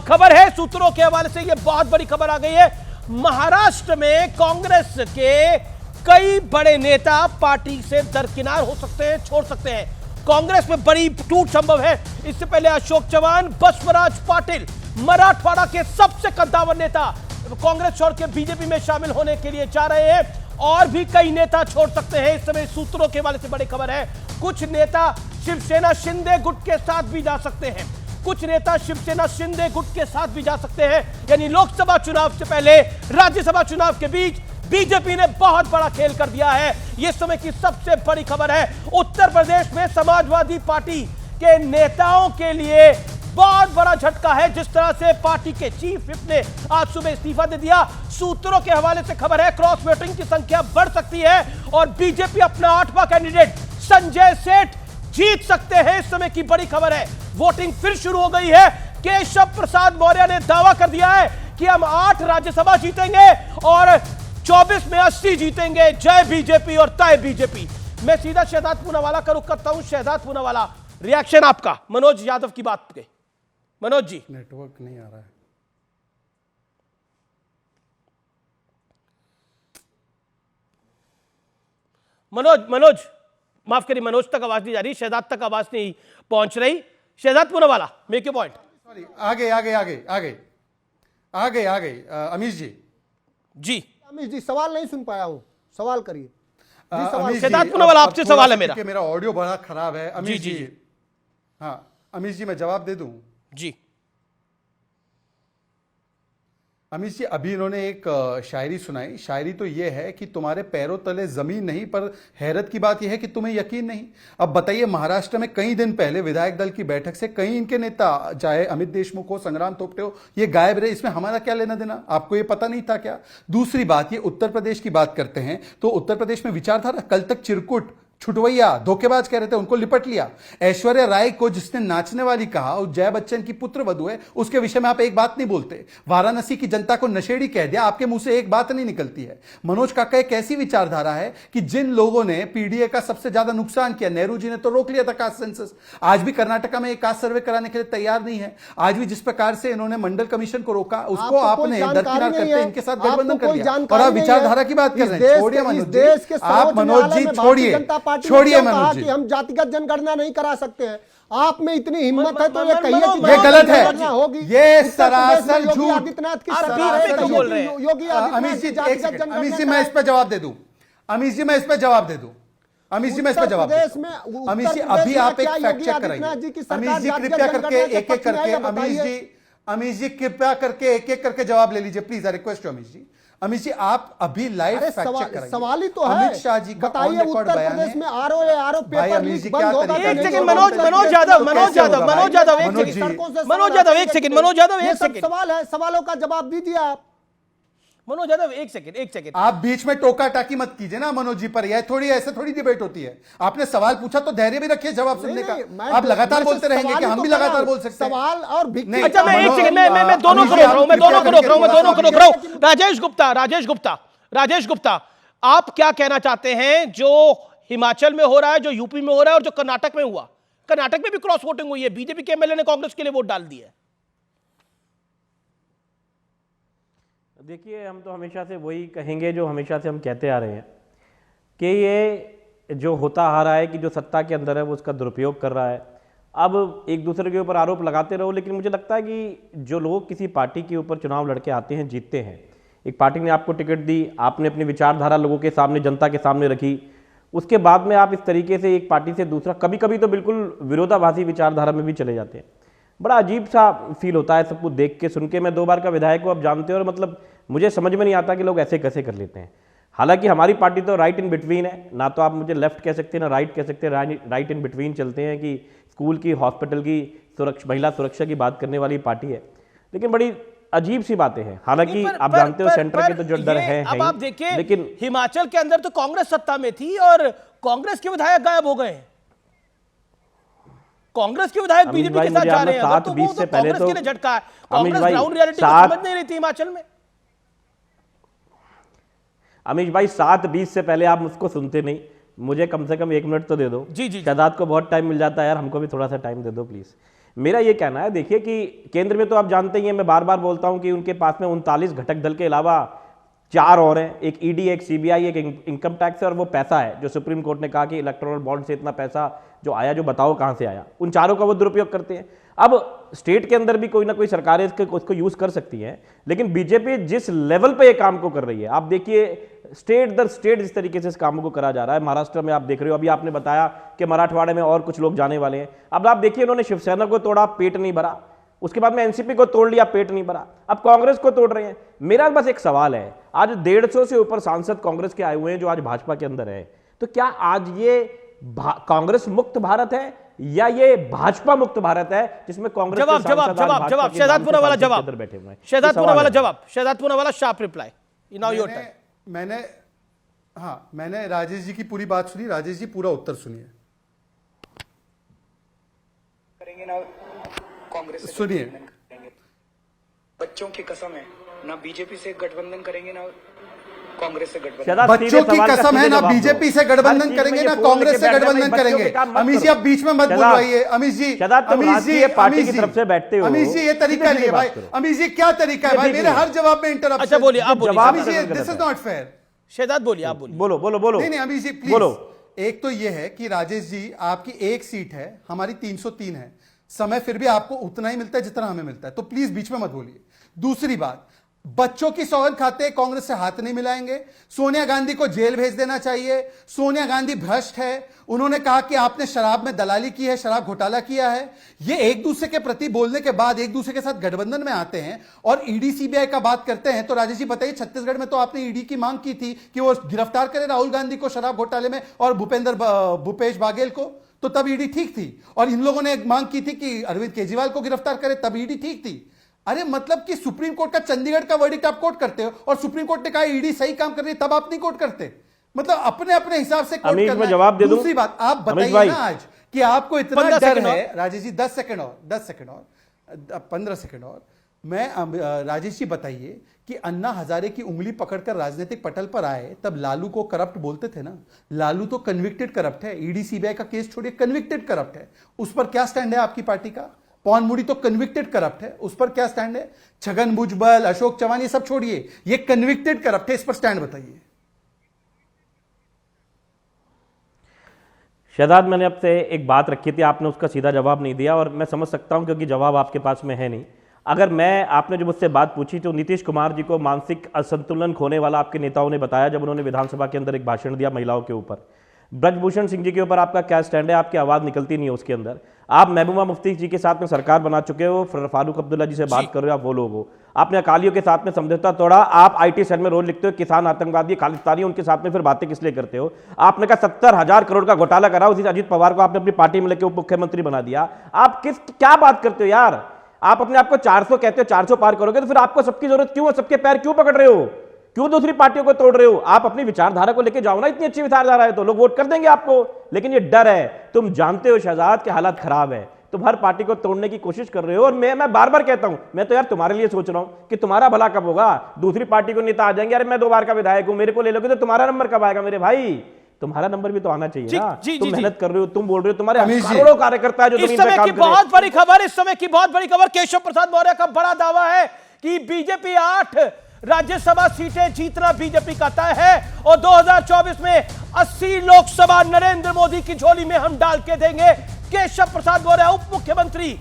खबर है सूत्रों के हवाले से, ये बहुत बड़ी खबर आ गई है। महाराष्ट्र में कांग्रेस के कई बड़े नेता पार्टी से दरकिनार हो सकते हैं, छोड़ सकते हैं। कांग्रेस में बड़ी टूट संभव है। इससे पहले अशोक चव्हाण, बसवराज पाटिल, मराठवाड़ा के सबसे कद्दावर नेता कांग्रेस छोड़ के बीजेपी में शामिल होने के लिए जा रहे हैं, और भी कई नेता छोड़ सकते हैं। इस समय सूत्रों के हवाले से बड़ी खबर है, कुछ नेता शिवसेना शिंदे गुट के साथ भी जा सकते हैं, कुछ नेता शिवसेना शिंदे गुट के साथ भी जा सकते हैं। यानी लोकसभा चुनाव से पहले राज्यसभा चुनाव के बीच बीजेपी ने बहुत बड़ा खेल कर दिया है। यह समय की सबसे बड़ी खबर है। उत्तर प्रदेश में समाजवादी पार्टी के नेताओं के लिए बहुत बड़ा झटका है, जिस तरह से पार्टी के चीफ व्हिप ने आज सुबह इस्तीफा दे दिया। सूत्रों के हवाले से खबर है, क्रॉस वोटिंग की संख्या बढ़ सकती है और बीजेपी अपना 8वां कैंडिडेट संजय सेठ जीत सकते हैं। इस समय की बड़ी खबर है, वोटिंग फिर शुरू हो गई है। केशव प्रसाद मौर्य ने दावा कर दिया है कि हम 8 राज्यसभा जीतेंगे और 24 में 80 जीतेंगे। जय बीजेपी और तय बीजेपी। मैं सीधा शहजाद पूनावाला का रुख करता हूं। शहजाद पूनावाला, रिएक्शन आपका मनोज यादव की बात पे। मनोज जी, नेटवर्क नहीं आ रहा है। मनोज माफ करिए, मनोज तक आवाज नहीं जा रही, शहजाद तक आवाज नहीं पहुंच रही। Shehzad Poonawalla, make your point. Sorry, आगे अमीश जी। अमीश जी, सवाल नहीं सुन पाया हूं। सवाल करिए। अमीश जी, सिद्धार्थ पूनावाला, आपसे थोड़ा सवाल है सा मेरा। क्योंकि मेरा ऑडियो बड़ा खराब है। अमीश जी, जी, हाँ अमीश जी मैं जवाब दे दूं। जी अमीश जी, अभी इन्होंने एक शायरी सुनाई। शायरी तो ये है कि तुम्हारे पैरों तले जमीन नहीं, पर हैरत की बात यह है कि तुम्हें यकीन नहीं। अब बताइए, महाराष्ट्र में कई दिन पहले विधायक दल की बैठक से कई इनके नेता, चाहे अमित देशमुख हो, संग्राम तोपटे हो, ये गायब रहे। इसमें हमारा क्या लेना देना? आपको ये पता नहीं था क्या? दूसरी बात, ये उत्तर प्रदेश की बात करते हैं तो उत्तर प्रदेश में विचारधारा, कल तक चिरकुट, छुटवैया, धोखेबाज कह रहे थे, उनको लिपट लिया। ऐश्वर्या राय को जिसने नाचने वाली कहा, और जय बच्चन की पुत्र वधू है, उसके विषय में आप एक बात नहीं बोलते। वाराणसी की जनता को नशेड़ी कह दिया, आपके मुंह से एक बात नहीं निकलती है। मनोज काका एक ऐसी विचारधारा है कि जिन लोगों ने पीडीए का सबसे ज्यादा नुकसान किया, नेहरू जी ने तो रोक लिया था कास्ट सेंसस, आज भी कर्नाटका में एक कास्ट सर्वे कराने के लिए तैयार नहीं है। आज भी जिस प्रकार से इन्होंने मंडल कमीशन को रोका, उसको आपने दरकिनार करते इनके साथ गठबंधन कर दिया। और आप विचारधारा की बात कर रहे हैं। छोड़िए मनोज जी, आप मनोज जी छोड़िए मनोज कि हम जातिगत जनगणना नहीं करा सकते हैं। आप में इतनी हिम्मत है तो ये कहिए कि ये गलत है, ये उत्तर सरासर प्रदेश में योगी झूठ। आदित्यनाथ की आप सरकार है, बीच में क्यों बोल रहे हैं? योगी अमीश जी, आदित्यनाथ एक जातिगत सेकंड, जनगणना अमीश जी मैं इस पे जवाब दे दूं। अमीश जी मैं इस पे जवाब दे दूं। अमीश जी मैं इस पे जवाब प्रदेश देता में हूं। उत्तर अमीश जी प्रदेश अभी में आप एक क्या फैक्ट योगी चेक आदित्यनाथ जी की कराइए। सरकार अमीश जी जातिगत कृपया करके जनगणना के एक एक पक्ष में करके, आएगा, बताइए। अमीश जी कृपया करके एक एक करके जवाब ले लीजिए please. I request you Amish ji. Amish ji आप अभी लाइव अरे फैक्ट चेक कराइए। सवाल ही तो है। अमित शाह जी का ऑन बताइए रिकॉर्ड उत्तर बयान प्रदेश है। में आरओ भाई पेपर अमीश जी लीक क्या बंद होगा। तरीका है? एक सेकंड, मनोज यादव, मनोज यादव, मनोज यादव, एक सेकंड, मनोज यादव एक सेकंड, मनोज यादव एक सेकंड, सवाल है, सवालों का जवाब दीजिए आप। मनोज यादव एक सेकंड, एक सेकंड। आप बीच में टोका टाकी मत कीजिए ना मनोज जी पर। यह थोड़ी ऐसे थोड़ी डिबेट होती है। आपने सवाल पूछा तो धैर्य भी रखिए जवाब सुनने का। आप लगातार बोलते रहेंगे कि हम भी लगातार बोल सकते हैं। सवाल और नहीं, अच्छा मैं एक मनोज, सेकंड, मैं दोनों को रोक रहा हूं, मैं दोनों को रोक रहा हूं, मैं दोनों को रोक रहा हूं। राजेश गुप्ता, आप क्या कहना चाहते हैं जो हिमाचल में हो रहा है, जो यूपी में हो रहा है और जो कर्नाटक में हुआ? कर्नाटक में भी क्रॉस वोटिंग हुई है, बीजेपी के एमएलए ने कांग्रेस के लिए वोट डाल दिया है। देखिए, हम तो हमेशा से वही कहेंगे जो हमेशा से हम कहते आ रहे हैं कि ये जो होता आ रहा है कि जो सत्ता के अंदर है वो उसका दुरुपयोग कर रहा है। अब एक दूसरे के ऊपर आरोप लगाते रहो, लेकिन मुझे लगता है कि जो लोग किसी पार्टी के ऊपर चुनाव लड़के आते हैं, जीतते हैं, एक पार्टी ने आपको टिकट दी, आपने अपनी विचारधारा लोगों के सामने, जनता के सामने रखी, उसके बाद में आप इस तरीके से एक पार्टी से दूसरा, कभी कभी तो बिल्कुल विरोधाभासी विचारधारा में भी चले जाते हैं। बड़ा अजीब सा फील होता है सब कुछ देख के, सुन के। मैं 2 बार का विधायक हूँ, आप जानते हो, और मतलब मुझे समझ में नहीं आता कि लोग ऐसे कैसे कर लेते हैं। हालांकि हमारी पार्टी तो राइट इन बिटवीन है, ना तो आप मुझे लेफ्ट कह सकते हैं ना राइट कह सकते हैं, राइट इन बिटवीन चलते हैं कि स्कूल की, हॉस्पिटल की सुरक्षा, महिला सुरक्षा की बात करने वाली पार्टी है। लेकिन बड़ी अजीब सी बातें हैं। हालांकि आप जानते हो सेंटर के तो जो डर है, अब आप देखिए, लेकिन हिमाचल के अंदर तो कांग्रेस सत्ता में थी और कांग्रेस के विधायक गायब हो गए हैं। कांग्रेस के विधायक बीजेपी के साथ जा रहे हैं। अगर तो वो तो कांग्रेस के लिए झटका है। कांग्रेस ग्राउंड रियलिटी को समझ नहीं रही थी हिमाचल में। अमीश भाई, 7:20 से पहले आप मुझको सुनते नहीं। मुझे कम से कम 1 मिनट तो दे दो। जी जी, शहजाद को बहुत टाइम मिल जाता है यार, हमको भी थोड़ा सा टाइम दे दो प्लीज। मेरा ये कहना है, देखिए कि केंद्र में तो आप जानते ही हैं, मैं बार बार बोलता हूं कि उनके पास में 39 घटक दल के अलावा 4 और हैं, एक ईडी, एक सीबीआई, एक इनकम टैक्स है, और वो पैसा है जो सुप्रीम कोर्ट ने कहा कि इलेक्टोरल बॉन्ड से इतना पैसा जो आया, जो बताओ कहां से आया। उन चारों का वो दुरुपयोग करते हैं। अब स्टेट के अंदर भी कोई ना कोई सरकारें उसको यूज कर सकती हैं, लेकिन बीजेपी जिस लेवल पे ये काम को कर रही है, आप देखिए स्टेट दर स्टेट जिस तरीके से इस काम को करा जा रहा है। महाराष्ट्र में आप देख रहे हो, अभी आपने बताया कि मराठवाड़े में और कुछ लोग जाने वाले हैं। अब आप देखिए, उन्होंने शिवसेना को तोड़ा, पेट नहीं भरा, उसके बाद में एनसीपी को तोड़ लिया, पेट नहीं भरा, अब कांग्रेस को तोड़ रहे हैं। मेरा बस एक सवाल है, आज 150 से ऊपर सांसद कांग्रेस के आए हुए हैं जो आज भाजपा के अंदर है, तो क्या आज ये कांग्रेस मुक्त भारत है या ये भाजपा मुक्त भारत है जिसमें कांग्रेस जवाब शहजाद पूनावाला जवाब, बैठे हुए हैं? शहजाद पूनावाला जवाब, Shehzad Poonawalla sharp reply. Now your turn. मैंने राजेश जी की पूरी बात सुनी। राजेश जी पूरा उत्तर सुनिए, करेंगे ना कांग्रेस, सुनिए। बच्चों की कसम है, ना बीजेपी से गठबंधन करेंगे ना कांग्रेस से गठबंधन। बच्चों की कसम है, ना बीजेपी से गठबंधन करेंगे ना कांग्रेस से गठबंधन करेंगे। अमीश जी आप बीच में मत बुलवाइए। अमीश जी, पार्टी की तरफ से बैठते हो। अमीश जी ये तरीका नहीं है भाई। अमीश जी क्या तरीका है भाई, मेरे हर जवाब में इंटरप्शन। अच्छा बोलिए, आप बोलिए। Amish ji this is not fair. Shehzad बोलिए, आप बोलिए। बोलो। नहीं अमीश जी प्लीज बोलो। एक तो यह है कि राजेश जी आपकी 1 सीट है, हमारी 303 है, समय फिर भी आपको उतना ही मिलता है जितना हमें मिलता है, तो प्लीज बीच में मत बोलिए। दूसरी बात, बच्चों की सौगंध खाते कांग्रेस से हाथ नहीं मिलाएंगे। सोनिया गांधी को जेल भेज देना चाहिए। सोनिया गांधी भ्रष्ट है। उन्होंने कहा कि आपने शराब में दलाली की है, शराब घोटाला किया है। ये एक दूसरे के प्रति बोलने के बाद एक दूसरे के साथ गठबंधन में आते हैं और ईडी सीबीआई का बात करते हैं। तो राजेश जी बताइए, छत्तीसगढ़ में तो आपने ईडी की मांग की थी कि वो गिरफ्तार करे राहुल गांधी को शराब घोटाले में और भूपेश बाघेल को, तो तब ईडी ठीक थी। और इन लोगों ने एक मांग की थी कि अरविंद केजरीवाल को गिरफ्तार करे, तब ईडी ठीक थी। अरे मतलब कि सुप्रीम कोर्ट का चंडीगढ़ का वर्डिक्ट आप कोट करते हो और सुप्रीम कोर्ट ने कहा ईडी सही काम कर रही है, तब आप नहीं कोट करते। मतलब अपने अपने हिसाब से कोट करना। जवाब दे दूं। दूसरी बात आप बताइए ना आज कि आपको इतना डर है। राजेश जी 10 सेकंड और 15 सेकंड और मैं राजेश जी बताइए कि अन्ना हजारे की उंगली पकड़कर राजनीतिक पटल पर आए तब लालू को करप्ट बोलते थे ना। लालू तो कन्विक्टेड करप्ट है। ईडी सीबीआई का केस छोड़िए, कन्विक्टेड करप्ट है। उस पर क्या स्टैंड है आपकी पार्टी का? पवन मुड़ी तो कन्विक्टेड करप्ट है, उस पर क्या स्टैंड है? छगन भुजबल, अशोक चौहान, ये सब छोड़िए, ये कन्विक्टेड करप्ट है, इस पर स्टैंड बताइए। शहजाद, मैंने आपसे एक बात रखी थी, आपने उसका सीधा जवाब नहीं दिया और मैं समझ सकता हूं क्योंकि जवाब आपके पास में है नहीं। अगर आपने जो मुझसे बात पूछी तो नीतीश कुमार जी को मानसिक असंतुलन खोने वाला आपके नेताओं ने बताया जब उन्होंने विधानसभा के अंदर एक भाषण दिया महिलाओं के ऊपर। ब्रजभूषण सिंह जी के ऊपर आपका क्या स्टैंड है? आपकी आवाज निकलती नहीं है उसके अंदर। आप महबूबा मुफ्ती जी के साथ में सरकार बना चुके हो, फारूक अब्दुल्ला जी से बात कर रहे हो, आप वो लोग हो। आपने अकालियों के साथ में समझौता तोड़ा। आप आईटी सेल में रोज लिखते हो किसान आतंकवादी खालिस्तानी, उनके साथ में फिर बातें किस लिए करते हो? आपने कहा 70,000 करोड़ का घोटाला करा, उसी अजीत पवार को आपने अपनी पार्टी में लेकर उप मुख्यमंत्री बना दिया। आप क्या बात करते हो यार? आप अपने आपको 400 कहते हो, 400 पार करोगे तो फिर आपको सबकी जरूरत क्यों है? सबके पैर क्यों पकड़ रहे हो? क्यों दूसरी पार्टियों को तोड़ रहे हो? आप अपनी विचारधारा को लेकर जाओ ना। इतनी अच्छी विचारधारा है तो लोग वोट कर देंगे आपको। लेकिन ये डर है, तुम जानते हो शहजाद के हालात खराब है, तुम हर पार्टी को तोड़ने की कोशिश कर रहे हो। और मैं बार बार कहता हूं, मैं तो यार तुम्हारे लिए सोच रहा हूं कि तुम्हारा भला कब होगा। दूसरी पार्टी को नेता आ जाएंगे, अरे मैं 2 बार का विधायक हूं, मेरे को ले लोगे तो तुम्हारा नंबर कब आएगा? मेरे भाई तुम्हारा नंबर भी तो आना चाहिए ना। तुम मेहनत कर रहे हो, तुम बोल रहे हो, तुम्हारे करोड़ों कार्यकर्ता है जो इस समय की बहुत बड़ी खबर, इस समय की बहुत बड़ी खबर, केशव प्रसाद मौर्य का बड़ा दावा है कि बीजेपी 8 राज्यसभा सीटें जीतना बीजेपी का तय है और 2024 में 80 लोकसभा नरेंद्र मोदी की झोली में हम डाल के देंगे। केशव प्रसाद मौर्य उप मुख्यमंत्री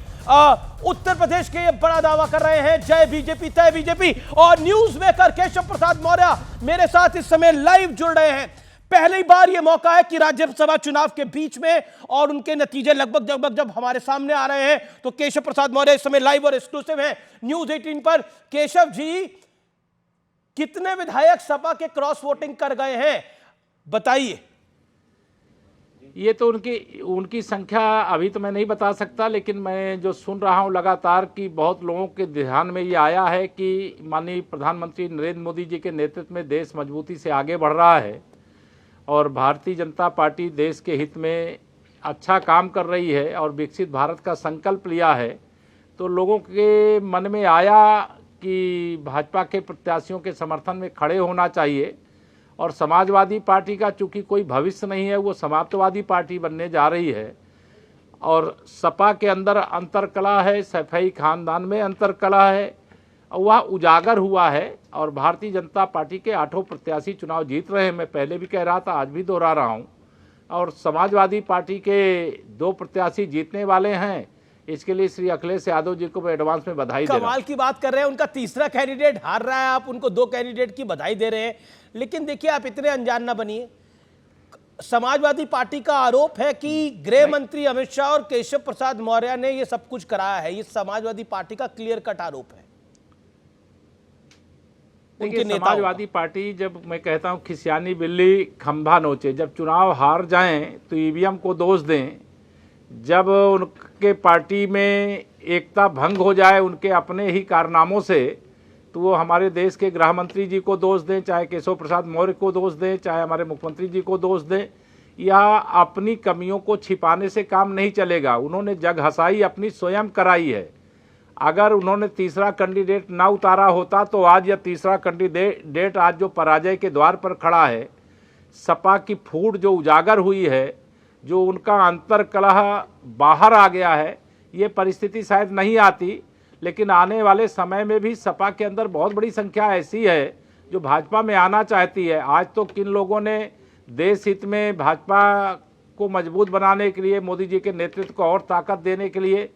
उत्तर प्रदेश के ये बड़ा दावा कर रहे हैं। जय बीजेपी, तय बीजेपी। और न्यूज मेकर केशव प्रसाद मौर्य मेरे साथ इस समय लाइव जुड़ रहे हैं। पहली बार यह मौका है कि राज्यसभा चुनाव के बीच में और उनके नतीजे लगभग जब हमारे सामने आ रहे हैं तो केशव प्रसाद मौर्य इस समय लाइव और एक्सक्लूसिव हैं न्यूज 18 पर। केशव जी, कितने विधायक सपा के क्रॉस वोटिंग कर गए हैं बताइए? ये तो उनकी संख्या अभी तो मैं नहीं बता सकता, लेकिन मैं जो सुन रहा हूं लगातार कि बहुत लोगों के ध्यान में ये आया है कि माननीय प्रधानमंत्री नरेंद्र मोदी जी के नेतृत्व में देश मजबूती से आगे बढ़ रहा है और भारतीय जनता पार्टी देश के हित में अच्छा काम कर रही है और विकसित भारत का संकल्प लिया है। तो लोगों के मन में आया कि भाजपा के प्रत्याशियों के समर्थन में खड़े होना चाहिए और समाजवादी पार्टी का चूंकि कोई भविष्य नहीं है, वो समाजवादी पार्टी बनने जा रही है और सपा के अंदर अंतरकलह है, सैफई खानदान में अंतरकलह है, वह उजागर हुआ है और भारतीय जनता पार्टी के 8 प्रत्याशी चुनाव जीत रहे हैं। मैं पहले भी कह रहा था, आज भी दोहरा रहा हूं। और समाजवादी पार्टी के 2 प्रत्याशी जीतने वाले हैं। इसके लिए श्री अखिलेश यादव जी को मैं एडवांस में बधाई दे रहा हूं। कमाल की बात कर रहे हैं, उनका तीसरा कैंडिडेट हार रहा है, आप उनको 2 कैंडिडेट की बधाई दे रहे हैं। लेकिन देखिए, आप इतने अनजान ना बनिए। समाजवादी पार्टी का आरोप है कि गृह मंत्री अमित शाह और केशव प्रसाद मौर्य ने यह सब कुछ कराया है। ये समाजवादी पार्टी का क्लियर कट आरोप है। देखिए, समाजवादी पार्टी, जब मैं कहता हूं खिसियानी बिल्ली खंभा नोचे, जब चुनाव हार जाएं तो ईवीएम को दोष दें, जब उनके पार्टी में एकता भंग हो जाए उनके अपने ही कारनामों से, तो वो हमारे देश के गृह मंत्री जी को दोष दें, चाहे केशव प्रसाद मौर्य को दोष दें, चाहे हमारे मुख्यमंत्री जी को दोष दें, या अपनी कमियों को छिपाने से काम नहीं चलेगा। उन्होंने जग हंसाई अपनी स्वयं कराई है। अगर उन्होंने तीसरा कैंडिडेट ना उतारा होता तो आज यह तीसरा कैंडिडेट आज जो पराजय के द्वार पर खड़ा है, सपा की फूट जो उजागर हुई है, जो उनका अंतरकलह बाहर आ गया है, ये परिस्थिति शायद नहीं आती। लेकिन आने वाले समय में भी सपा के अंदर बहुत बड़ी संख्या ऐसी है जो भाजपा में आना चाहती है। आज तो किन लोगों ने देश हित में भाजपा को मजबूत बनाने के लिए, मोदी जी के नेतृत्व को और ताकत देने के लिए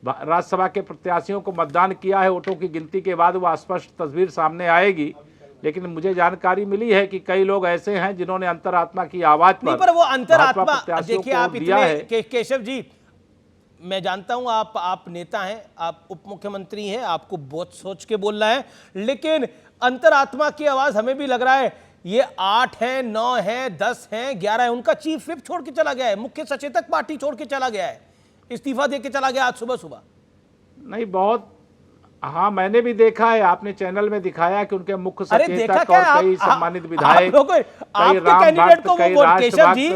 राज्यसभा के प्रत्याशियों को मतदान किया है, वोटों की गिनती के बाद वो स्पष्ट तस्वीर सामने आएगी। लेकिन मुझे जानकारी मिली है कि कई लोग ऐसे हैं जिन्होंने अंतरात्मा की आवाज पर वो अंतरात्मा देखिए, आप इतने केशव जी, मैं जानता हूं आप नेता हैं, आप उप मुख्यमंत्री हैं, आपको बहुत सोच के बोलना है, लेकिन अंतरात्मा की आवाज हमें भी लग रहा है ये 8 है, 9 है, 10 है, 11 है। उनका चीफ व्हिप छोड़ के चला गया है, मुख्य सचेतक पार्टी छोड़ के चला गया है, इस्तीफा दे के चला गया आज सुबह सुबह। नहीं, बहुत, हाँ मैंने भी देखा है, आपने चैनल में दिखाया कि उनके मुख्य सचेतक और कई सम्मानित विधायक, आपके कैंडिडेट को वो केशव जी,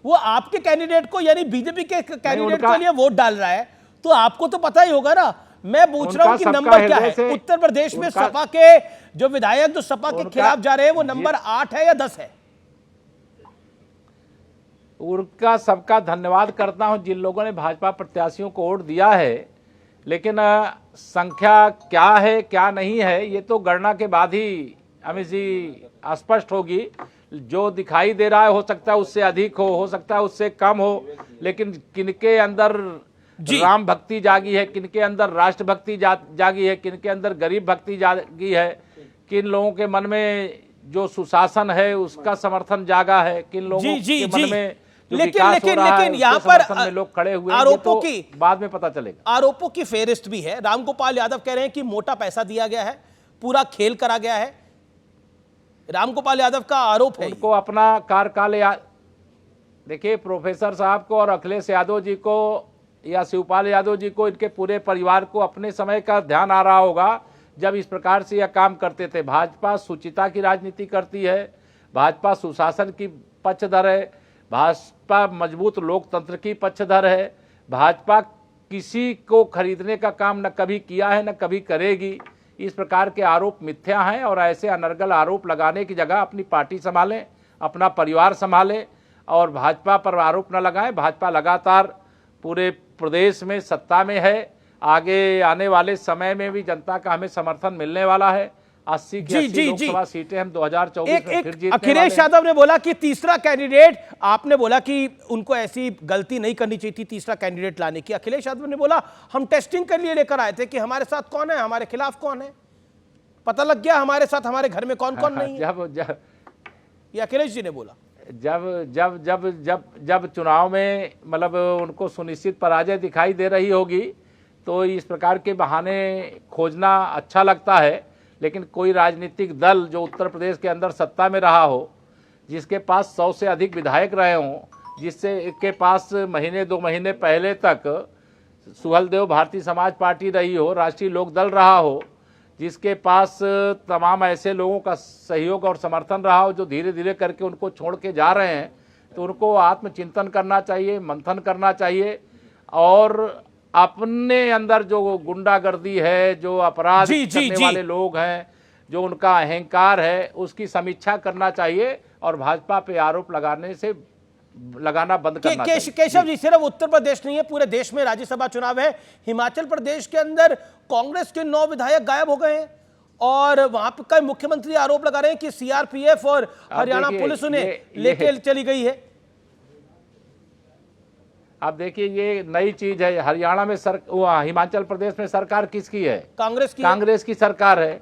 वो आपके कैंडिडेट को यानी बीजेपी के कैंडिडेट के लिए वोट डाल रहा है, तो आपको तो पता ही होगा ना। मैं पूछ रहा हूं कि नंबर क्या है उत्तर प्रदेश में सपा के जो विधायक जो सपा के खिलाफ जा रहे हैं, वो नंबर 8 है या 10 है? उनका सबका धन्यवाद करता हूं जिन लोगों ने भाजपा प्रत्याशियों को वोट दिया है, लेकिन संख्या क्या है क्या नहीं है ये तो गणना के बाद ही अमित जी स्पष्ट होगी। जो दिखाई दे रहा है हो सकता है उससे अधिक हो सकता है उससे कम हो, लेकिन किनके अंदर राम भक्ति जागी है, किनके अंदर राष्ट्र भक्ति जागी है, किनके अंदर गरीब भक्ति जागी है, किन लोगों के मन में जो सुशासन है उसका समर्थन जागा है, किन लोगों के मन में लेकिन यहाँ पर लोग खड़े हुए आरोपों की बाद में पता चलेगा। आरोपों की फेहरिस्त भी है। रामगोपाल यादव कह रहे हैं कि मोटा पैसा दिया गया है, पूरा खेल करा गया है। रामगोपाल यादव का आरोप है, उनको अपना कार्यकाल याद, देखिए प्रोफेसर साहब को और अखिलेश यादव जी को या शिवपाल यादव जी को, इनके पूरे परिवार को अपने समय का ध्यान आ रहा होगा जब इस प्रकार से यह काम करते थे। भाजपा सुचिता की राजनीति करती है, भाजपा सुशासन की पक्षधर है, भाजपा मजबूत लोकतंत्र की पक्षधर है, भाजपा किसी को खरीदने का काम न कभी किया है न कभी करेगी। इस प्रकार के आरोप मिथ्या हैं और ऐसे अनर्गल आरोप लगाने की जगह अपनी पार्टी संभालें, अपना परिवार संभालें और भाजपा पर आरोप न लगाएं। भाजपा लगातार पूरे प्रदेश में सत्ता में है, आगे आने वाले समय में भी जनता का हमें समर्थन मिलने वाला है। 80 की 80 लोकसभा सीटें हम 2024 में फिर जीतने वाले हैं। अखिलेश यादव ने बोला कि तीसरा कैंडिडेट, आपने बोला कि उनको ऐसी गलती नहीं करनी चाहिए थी तीसरा कैंडिडेट लाने की। अखिलेश यादव ने बोला हम टेस्टिंग के लिए लेकर आए थे कि हमारे साथ कौन है, हमारे खिलाफ कौन है, पता लग गया हमारे साथ हमारे घर में कौन कौन नहीं है। ये अखिलेश जी ने बोला। जब चुनाव में मतलब उनको सुनिश्चित पराजय दिखाई दे रही होगी तो इस प्रकार के बहाने खोजना अच्छा लगता है, लेकिन कोई राजनीतिक दल जो उत्तर प्रदेश के अंदर सत्ता में रहा हो, जिसके पास 100 से अधिक विधायक रहे हों, जिससे के पास महीने 2 महीने पहले तक सुहलदेव भारतीय समाज पार्टी रही हो, राष्ट्रीय लोक दल रहा हो, जिसके पास तमाम ऐसे लोगों का सहयोग और समर्थन रहा हो जो धीरे धीरे करके उनको छोड़ के जा रहे हैं, तो उनको आत्मचिंतन करना चाहिए, मंथन करना चाहिए और अपने अंदर जो गुंडागर्दी है, जो अपराध करने वाले लोग हैं, जो उनका अहंकार है, उसकी समीक्षा करना चाहिए और भाजपा पे आरोप लगाना बंद करना चाहिए। केशव जी, सिर्फ उत्तर प्रदेश नहीं है, पूरे देश में राज्यसभा चुनाव है। हिमाचल प्रदेश के अंदर कांग्रेस के 9 विधायक गायब हो गए हैं और वहां पर कई मुख्यमंत्री आरोप लगा रहे हैं कि सीआरपीएफ और हरियाणा पुलिस उन्हें लेके चली गई है। अब देखिए ये नई चीज है, हरियाणा में हिमाचल प्रदेश में सरकार किसकी है? कांग्रेस की सरकार है।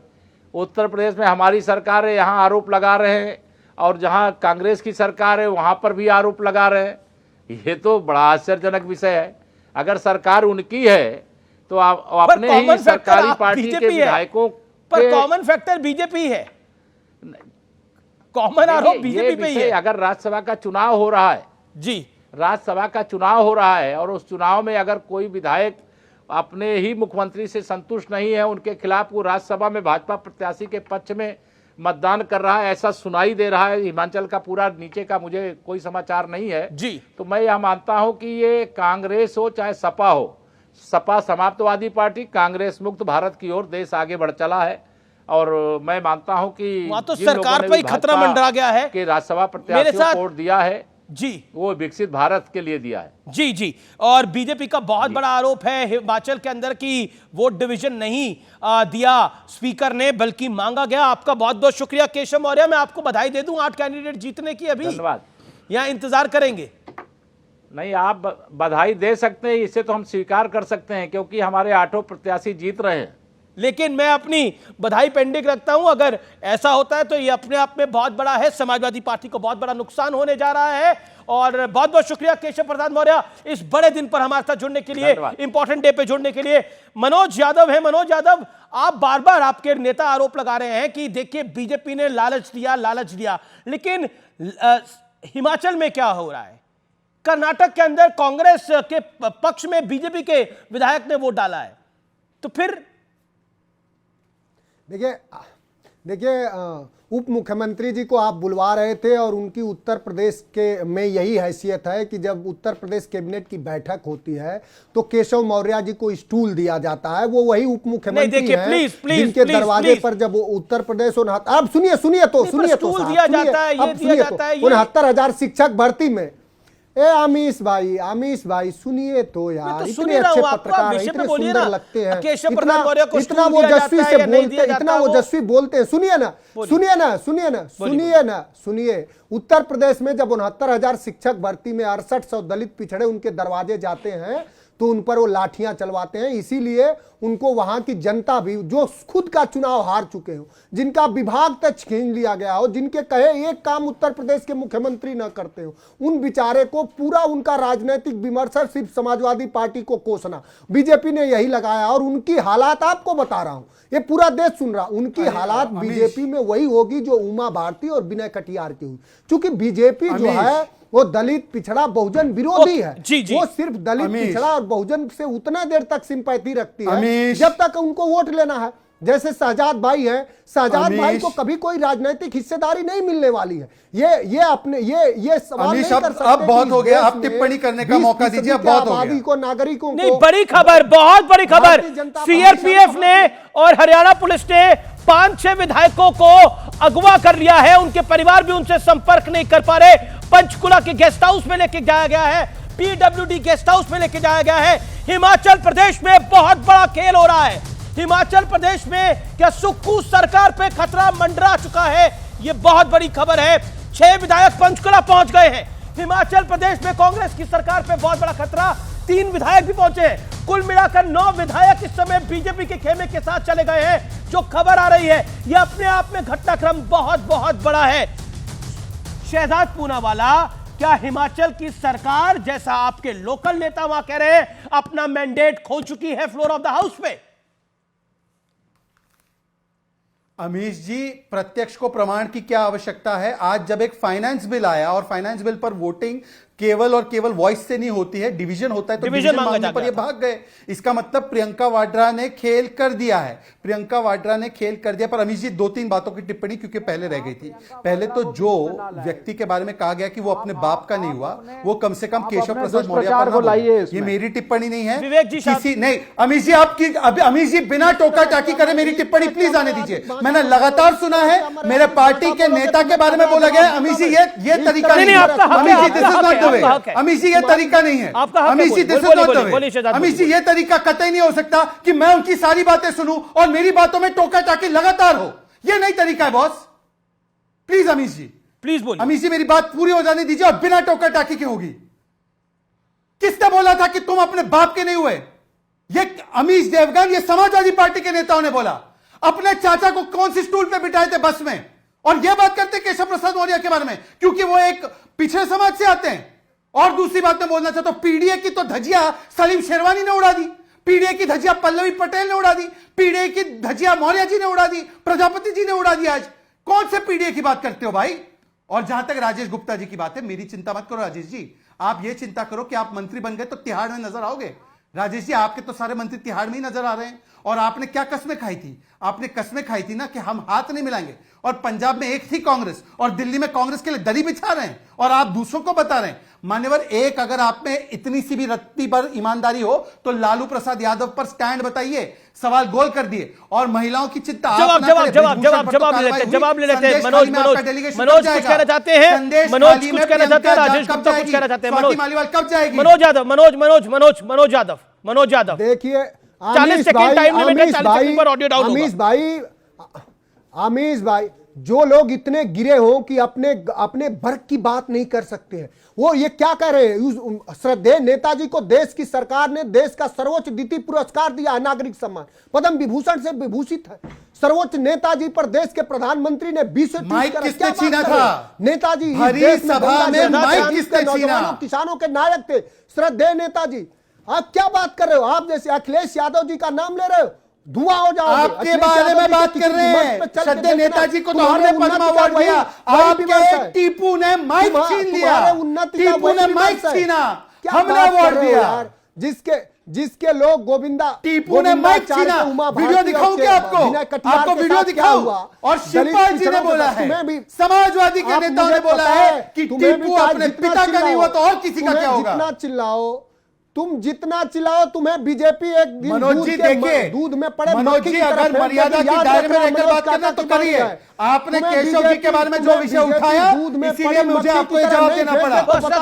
उत्तर प्रदेश में हमारी सरकार है, यहाँ आरोप लगा रहे हैं और जहाँ कांग्रेस की सरकार है वहाँ पर भी आरोप लगा रहे हैं। ये तो बड़ा आश्चर्यजनक विषय है। अगर सरकार उनकी है तो आप अपने ही सरकारी पार्टी के विधायकों पर कॉमन फैक्टर बीजेपी है, कॉमन आरोप बीजेपी पे ही है। अगर राज्यसभा का चुनाव हो रहा है जी, राज्यसभा का चुनाव हो रहा है और उस चुनाव में अगर कोई विधायक अपने ही मुख्यमंत्री से संतुष्ट नहीं है, उनके खिलाफ वो राज्यसभा में भाजपा प्रत्याशी के पक्ष में मतदान कर रहा है, ऐसा सुनाई दे रहा है। हिमाचल का पूरा नीचे का मुझे कोई समाचार नहीं है जी, तो मैं यह मानता हूं कि ये कांग्रेस हो चाहे सपा हो, सपा समाप्तवादी पार्टी, कांग्रेस मुक्त भारत की ओर देश आगे बढ़ चला है और मैं मानता हूं कि तो सरकार पर ही खतरा मंडरा गया है कि राज्यसभा प्रत्याशी को वोट दिया है जी, वो विकसित भारत के लिए दिया है जी जी। और बीजेपी का बहुत बड़ा आरोप है हिमाचल के अंदर की वोट डिवीजन नहीं दिया स्पीकर ने, बल्कि मांगा गया। आपका बहुत बहुत शुक्रिया केशव मौर्य, मैं आपको बधाई दे दूं 8 कैंडिडेट जीतने की। अभी धन्यवाद, यहाँ इंतजार करेंगे। नहीं, आप बधाई दे सकते हैं, इसे तो हम स्वीकार कर सकते हैं क्योंकि हमारे 8 प्रत्याशी जीत रहे हैं। लेकिन मैं अपनी बधाई पेंडिंग रखता हूं। अगर ऐसा होता है तो ये अपने आप में बहुत बड़ा है, समाजवादी पार्टी को बहुत बड़ा नुकसान होने जा रहा है। और बहुत बहुत शुक्रिया केशव प्रसाद मौर्य इस बड़े दिन पर हमारे साथ जुड़ने के लिए, इंपॉर्टेंट डे पे जुड़ने के लिए। मनोज यादव है। मनोज यादव, आप बार बार आपके नेता आरोप लगा रहे हैं कि देखिए बीजेपी ने लालच दिया, लेकिन हिमाचल में क्या हो रहा है? कर्नाटक के अंदर कांग्रेस के पक्ष में बीजेपी के विधायक ने वोट डाला है, तो फिर देखिए उप मुख्यमंत्री जी को आप बुलवा रहे थे और उनकी उत्तर प्रदेश के में यही हैसियत है कि जब उत्तर प्रदेश कैबिनेट की बैठक होती है तो केशव मौर्य जी को स्टूल दिया जाता है। वो वही उप मुख्यमंत्री हैं जिनके दरवाजे पर जब उत्तर प्रदेश आप सुनिए तो 69,000 शिक्षक भर्ती में, आमीश भाई सुनिए तो यार, इतने अच्छे पत्रकार हैं, इतने सुंदर लगते हैं, इतना ओजस्वी बोलते हैं। सुनिए उत्तर प्रदेश में जब 69,000 शिक्षक भर्ती में 6800 दलित पिछड़े उनके दरवाजे जाते हैं तो उन पर वो लाठियां चलवाते हैं। इसीलिए उनको वहां की जनता भी, जो खुद का चुनाव हार चुके हो, जिनका विभाग तक छीन लिया गया हो, जिनके कहे एक काम उत्तर प्रदेश के मुख्यमंत्री न करते हो, उन बेचारे को पूरा उनका राजनीतिक विमर्श सिर्फ समाजवादी पार्टी को कोसना, बीजेपी ने यही लगाया। और उनकी हालात आपको बता रहा हूं, ये पूरा देश सुन रहा, उनकी हालात बीजेपी में वही होगी जो उमा भारती और विनय कटियार की हुई। क्योंकि बीजेपी जो है वो दलित पिछड़ा बहुजन विरोधी है। वो सिर्फ दलित पिछड़ा और बहुजन से उतना देर तक सिंपैथी रखती है जब तक उनको वोट लेना है। जैसे शहजाद भाई हैं, शहजाद भाई को कभी कोई राजनीतिक हिस्सेदारी नहीं मिलने वाली है। ये अपने ये सवाल नहीं कर सकते। अब बहुत हो गया, अब टिप्पणी करने का मौका दीजिए। अब बहुत हो गया को नागरिकों नहीं, बड़ी खबर, बहुत बड़ी खबर, सीआरपीएफ ने और हरियाणा पुलिस ने 5-6 विधायकों को अगवा कर लिया है। उनके परिवार भी उनसे संपर्क नहीं कर पा रहे। पंचकुला के गेस्ट हाउस में लेके जाया गया है, पीडब्ल्यूडी गेस्ट हाउस में लेके जाया गया है। हिमाचल प्रदेश में बहुत बड़ा खेल हो रहा है। हिमाचल प्रदेश में क्या सुक्खू सरकार पे खतरा मंडरा चुका है? यह बहुत बड़ी खबर है। 6 विधायक पंचकुला पहुंच गए हैं। हिमाचल प्रदेश में कांग्रेस की सरकार पे बहुत बड़ा खतरा। 3 विधायक भी पहुंचे हैं। कुल मिलाकर 9 विधायक इस समय बीजेपी के खेमे के साथ चले गए हैं। जो खबर आ रही है यह अपने आप में घटनाक्रम बहुत बहुत बड़ा है। शहजाद पूनावाला, क्या हिमाचल की सरकार, जैसा आपके लोकल नेता वहां कह रहे हैं, अपना मैंडेट खो चुकी है फ्लोर ऑफ द हाउस पे? अमीश जी, प्रत्यक्ष को प्रमाण की क्या आवश्यकता है? आज जब एक फाइनेंस बिल आया और फाइनेंस बिल पर वोटिंग केवल और केवल वॉइस से नहीं होती है, डिवीजन होता है, तो डिवीजन मांगने पर ये भाग गए। इसका मतलब प्रियंका वाड्रा ने खेल कर दिया है। प्रियंका वाड्रा ने खेल कर दिया। पर अमीश जी, 2-3 बातों की टिप्पणी क्योंकि पहले रह गई थी। पहले तो जो व्यक्ति के बारे में कहा गया कि वो अपने बाप का नहीं हुआ, वो कम से कम केशव प्रसाद मौर्य पर ना बोले। ये मेरी टिप्पणी नहीं है किसी नहीं। अमीश जी, आपकी अमीश जी बिना टोका टाकी करे मेरी टिप्पणी प्लीज आने दीजिए। मैंने लगातार सुना है मेरे पार्टी के नेता के बारे में बोला गया। अमीश जी, ये तरीका नहीं है। Amish ji, this is not Amish जी, ये तरीका नहीं है। Amish ji, this is not Amish जी, ये तरीका कतई नहीं हो सकता कि मैं उनकी सारी बातें सुनूं और मेरी बातों में टोका टाकी लगातार हो। ये नहीं तरीका है boss. Please Amish ji, please बोलिए। अमीश जी, मेरी बात पूरी हो जाने दीजिए और बिना टोका टाकी की होगी। किसने बोला था कि तुम अपने बाप के नहीं हुए? ये अमीश देवगन, ये समाजवादी पार्टी के नेताओं ने बोला। अपने चाचा को कौन सी स्टूल पे बिठाए थे बस में, और यह बात करते केशव प्रसाद मौर्य के बारे में क्योंकि वो एक पिछड़े समाज से आते हैं। और दूसरी बात मैं बोलना चाहता हूं, पीडीए की तो धजिया सलीम शेरवानी ने उड़ा दी, पीडीए की धजिया पल्लवी पटेल ने उड़ा दी, पीडीए की धजिया मौर्य जी ने उड़ा दी, प्रजापति जी ने उड़ा दी। आज कौन से पीडीए की बात करते हो भाई? और जहां तक राजेश गुप्ता जी की बात है, मेरी चिंता मत करो राजेश जी। आप ये चिंता करो कि आप मंत्री बन गए तो तिहाड़ में नजर आओगे। राजेश जी, आपके तो सारे मंत्री तिहाड़ में ही नजर आ रहे हैं। और आपने क्या कस्में खाई थी? आपने कस्में खाई थी ना कि हम हाथ नहीं मिलाएंगे। और पंजाब में एक थी कांग्रेस और दिल्ली में कांग्रेस के लिए दरी बिछा रहे हैं और आप दूसरों को बता रहे हैं। मान्यवर, एक अगर आप में इतनी सी भी रत्ती पर ईमानदारी हो तो लालू प्रसाद यादव पर स्टैंड बताइए। सवाल गोल कर दिए। और महिलाओं की चिंता जवाब ले लेते हैं। मनोज कुछ कहना चाहते हैं, मनोज कुछ कहना चाहते हैं, राजेश गुप्ता कुछ कहना चाहते हैं। मालीवाल कब जाएगी? मनोज यादव देखिए, 40 सेकंड टाइम लिमिट है, 40 सेकंड पर ऑडियो डाउन होगा। अमीश भाई जो लोग इतने गिरे हों कि अपने अपने वर्ग की बात नहीं कर सकते हैं, वो ये क्या कह रहे हैं? श्रद्धेय नेताजी को देश की सरकार ने देश का सर्वोच्च द्वितीय पुरस्कार दिया है, नागरिक सम्मान, पद्म विभूषण से विभूषित है। सर्वोच्च नेताजी पर देश के प्रधानमंत्री ने 20 माइक किसने छीना था? नेताजी भरी सभा में माइक किसने छीना? किसानों के नायक थे श्रद्धेय नेताजी। आप क्या बात कर रहे हो? आप जैसे अखिलेश यादव जी का नाम ले रहे हो, धुआं हो जाओगे। आपके बारे में बात कर रहे हैं। श्रद्धेय नेताजी को तो हमने पद्म अवार्ड दिया, आपके टीपू ने माइक छीन लिया, टीपू ने माइक छीना, हमने अवार्ड दिया। जिसके लोग गोविंदा टीपू ने माइक छीना। वीडियो दिखाऊं क्या आपको? आपको वीडियो दिखाऊं? और शिवपाल जी ने बोला है, समाजवादी के नेताओं ने बोला है कि टीपू अपने पिता का नहीं हुआ तो और किसी का क्या होगा? जितना चिल्लाओ, तुम जितना चिल्लाओ, तुम्हें बीजेपी एक दिन मनोज जी देखिए, दूध में पड़े मनोज जी अगर मर्यादा की दायरे में रहकर बात करना तो करिए। आपने केशव जी के बारे में जो विषय उठाया, इसीलिए मुझे आपको ये जवाब देना पड़ा। पर्सनल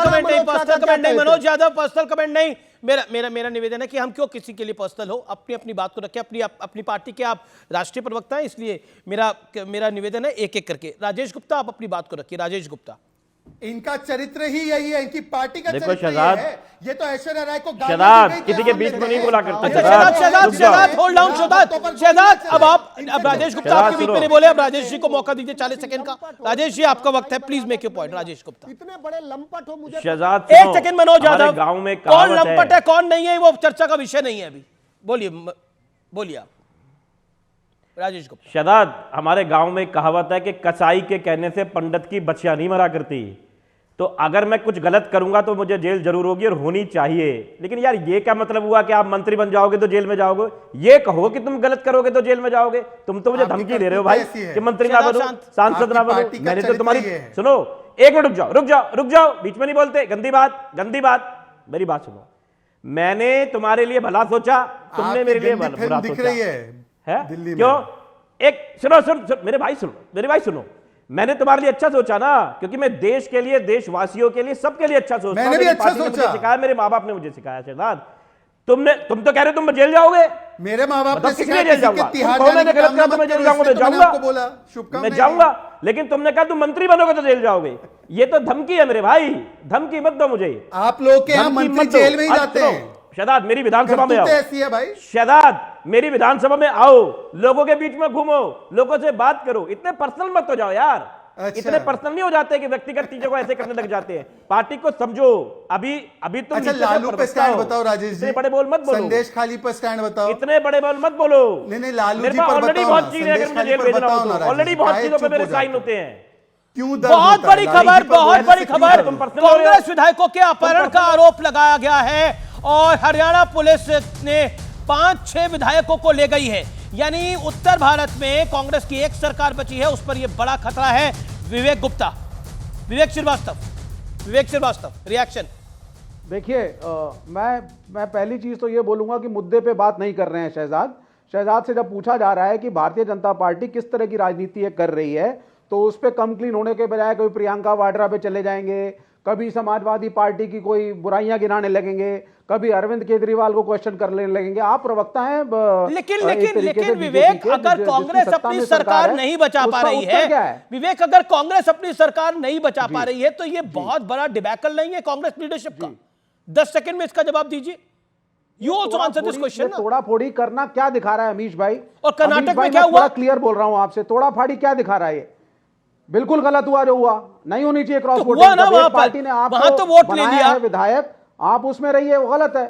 कमेंट नहीं मनोज यादव, पर्सनल कमेंट नहीं। मेरा निवेदन है कि हम क्यों किसी के लिए पर्सनल हो, अपनी बात को रखें। अपनी पार्टी के आप राष्ट्रीय प्रवक्ता हैं, इसलिए मेरा निवेदन है एक एक करके। राजेश गुप्ता, आप अपनी बात को रखिए। राजेश गुप्ता, इनका चरित्र ही यही है, इनकी पार्टी का देखो चरित्र शहजाद, है। ये तो ऐश्वर्या राय को शहजाद किसी के बीच में नहीं बोला करते। Shahzad hold down. शहजाद अब राजेश गुप्ता आपके बीच में नहीं बोले, अब राजेश जी को मौका दीजिए 40 सेकंड का। राजेश जी आपका वक्त है, please make your point. Rajesh Gupta, इतने बड़े लंपट हो मुझे शहजाद, 1 सेकंड। मनोज यादव, गांव में कौन लंपट है कौन नहीं है वो चर्चा का विषय नहीं है अभी। बोलिए आप राजेश गुप्ता। शहजाद, हमारे गांव में कहावत है कि कसाई के कहने से पंडित की बच्चियां नहीं मरा करती। तो अगर मैं कुछ गलत करूंगा तो मुझे जेल जरूर होगी और होनी चाहिए। लेकिन यार ये क्या मतलब हुआ कि आप मंत्री बन जाओगे तो जेल में जाओगे? ये कहो कि तुम गलत करोगे तो जेल में जाओगे? तुम तो मुझे धमकी दे रहे हो भाई कि मंत्री ना बनो, सांसद ना बनो। मैंने तो तुम्हारी, सुनो 1 मिनट रुक जाओ, बीच में नहीं बोलते। गंदी बात, मेरी बात सुनो। मैंने तुम्हारे लिए भला सोचा, तुमने मेरे लिए बुरा सोचा है। क्यों? एक सुनो मेरे भाई सुनो, मैंने तुम्हारे लिए अच्छा सोचा ना, क्योंकि मैं देश के लिए, देशवासियों के लिए, सबके लिए अच्छा सोचता हूं। मैंने भी अच्छा सोचा, सिखाया, मेरे माँ बाप ने मुझे सिखाया। शहजाद, तुम तो कह रहे हो तुम जेल जाओगे। मेरे माँ बाप ने सिखाया जेल जाऊंगा। मैंने गलत कहा तो मैं जेल जाऊंगा, मैं जाऊंगा। लेकिन तुमने कहा तुम मंत्री बनोगे तो जेल जाओगे। ये तो धमकी है मेरे भाई, धमकी मत दो मुझे। आप लोग के यहाँ मंत्री जेल में ही जाते हैं। शहजाद, मेरी विधानसभा में आओ। ऐसी है भाई। शहजाद, मेरी विधानसभा में आओ, लोगों के बीच में घूमो, लोगों से बात करो। इतने पर्सनल मत हो जाओ यार। अच्छा। इतने पर्सनल नहीं हो जाते कि व्यक्तिगत चीजों को ऐसे करने लग जाते हैं। पार्टी को समझो। अभी तुम अच्छा, लालू पे स्टैंड बताओ राजेश जी। इतने बड़े बोल मत बोलो। संदेश खाली पर स्टैंड बताओ। इतने बड़े बोल मत बोलो। नहीं, लालू जी मेरे पर पास ऑलरेडी बताओ बहुत ना, चीजें अगर मुझे जेल भेजना हो तो ऑलरेडी बहुत चीजों पे मेरे साइन होते हैं। क्यों? बहुत बड़ी खबर, कांग्रेस विधायकों के अपहरण का आरोप लगाया गया है और हरियाणा पुलिस ने 5-6 विधायकों को ले गई है। यानी उत्तर भारत में कांग्रेस की एक सरकार बची है, उस पर यह बड़ा खतरा है। विवेक श्रीवास्तव, रिएक्शन। देखिए, मैं पहली चीज तो ये बोलूंगा कि मुद्दे पे बात नहीं कर रहे हैं शहजाद से जब पूछा जा रहा है कि भारतीय जनता पार्टी किस तरह की राजनीति कर रही है, तो उस पर कम क्लीन होने के बजाय कभी प्रियंका वाड्रा पे चले जाएंगे, कभी समाजवादी पार्टी की कोई बुराइयां गिनाने लगेंगे, कभी अरविंद केजरीवाल को क्वेश्चन करने लगेंगे। आप प्रवक्ता हैं। लेकिन विवेक, अगर कांग्रेस अपनी सरकार नहीं बचा पा रही है, विवेक अगर कांग्रेस अपनी सरकार नहीं बचा पा रही है तो ये बहुत बड़ा डिबैकल नहीं है कांग्रेस लीडरशिप का? 10 सेकंड में इसका जवाब दीजिए। You also answer this question. तोड़ा फोड़ी करना क्या दिखा रहा है अमीश भाई? और कर्नाटक में क्या हुआ? क्लियर बोल रहा हूं आपसे, तोड़ा फाड़ी क्या दिखा रहा है? ये बिल्कुल गलत हुआ जो हुआ, नहीं होनी चाहिए क्रॉस वोटिंग। पार्टी ने आपको वोट ले लिया विधायक, आप उसमें रहिए, वो गलत है।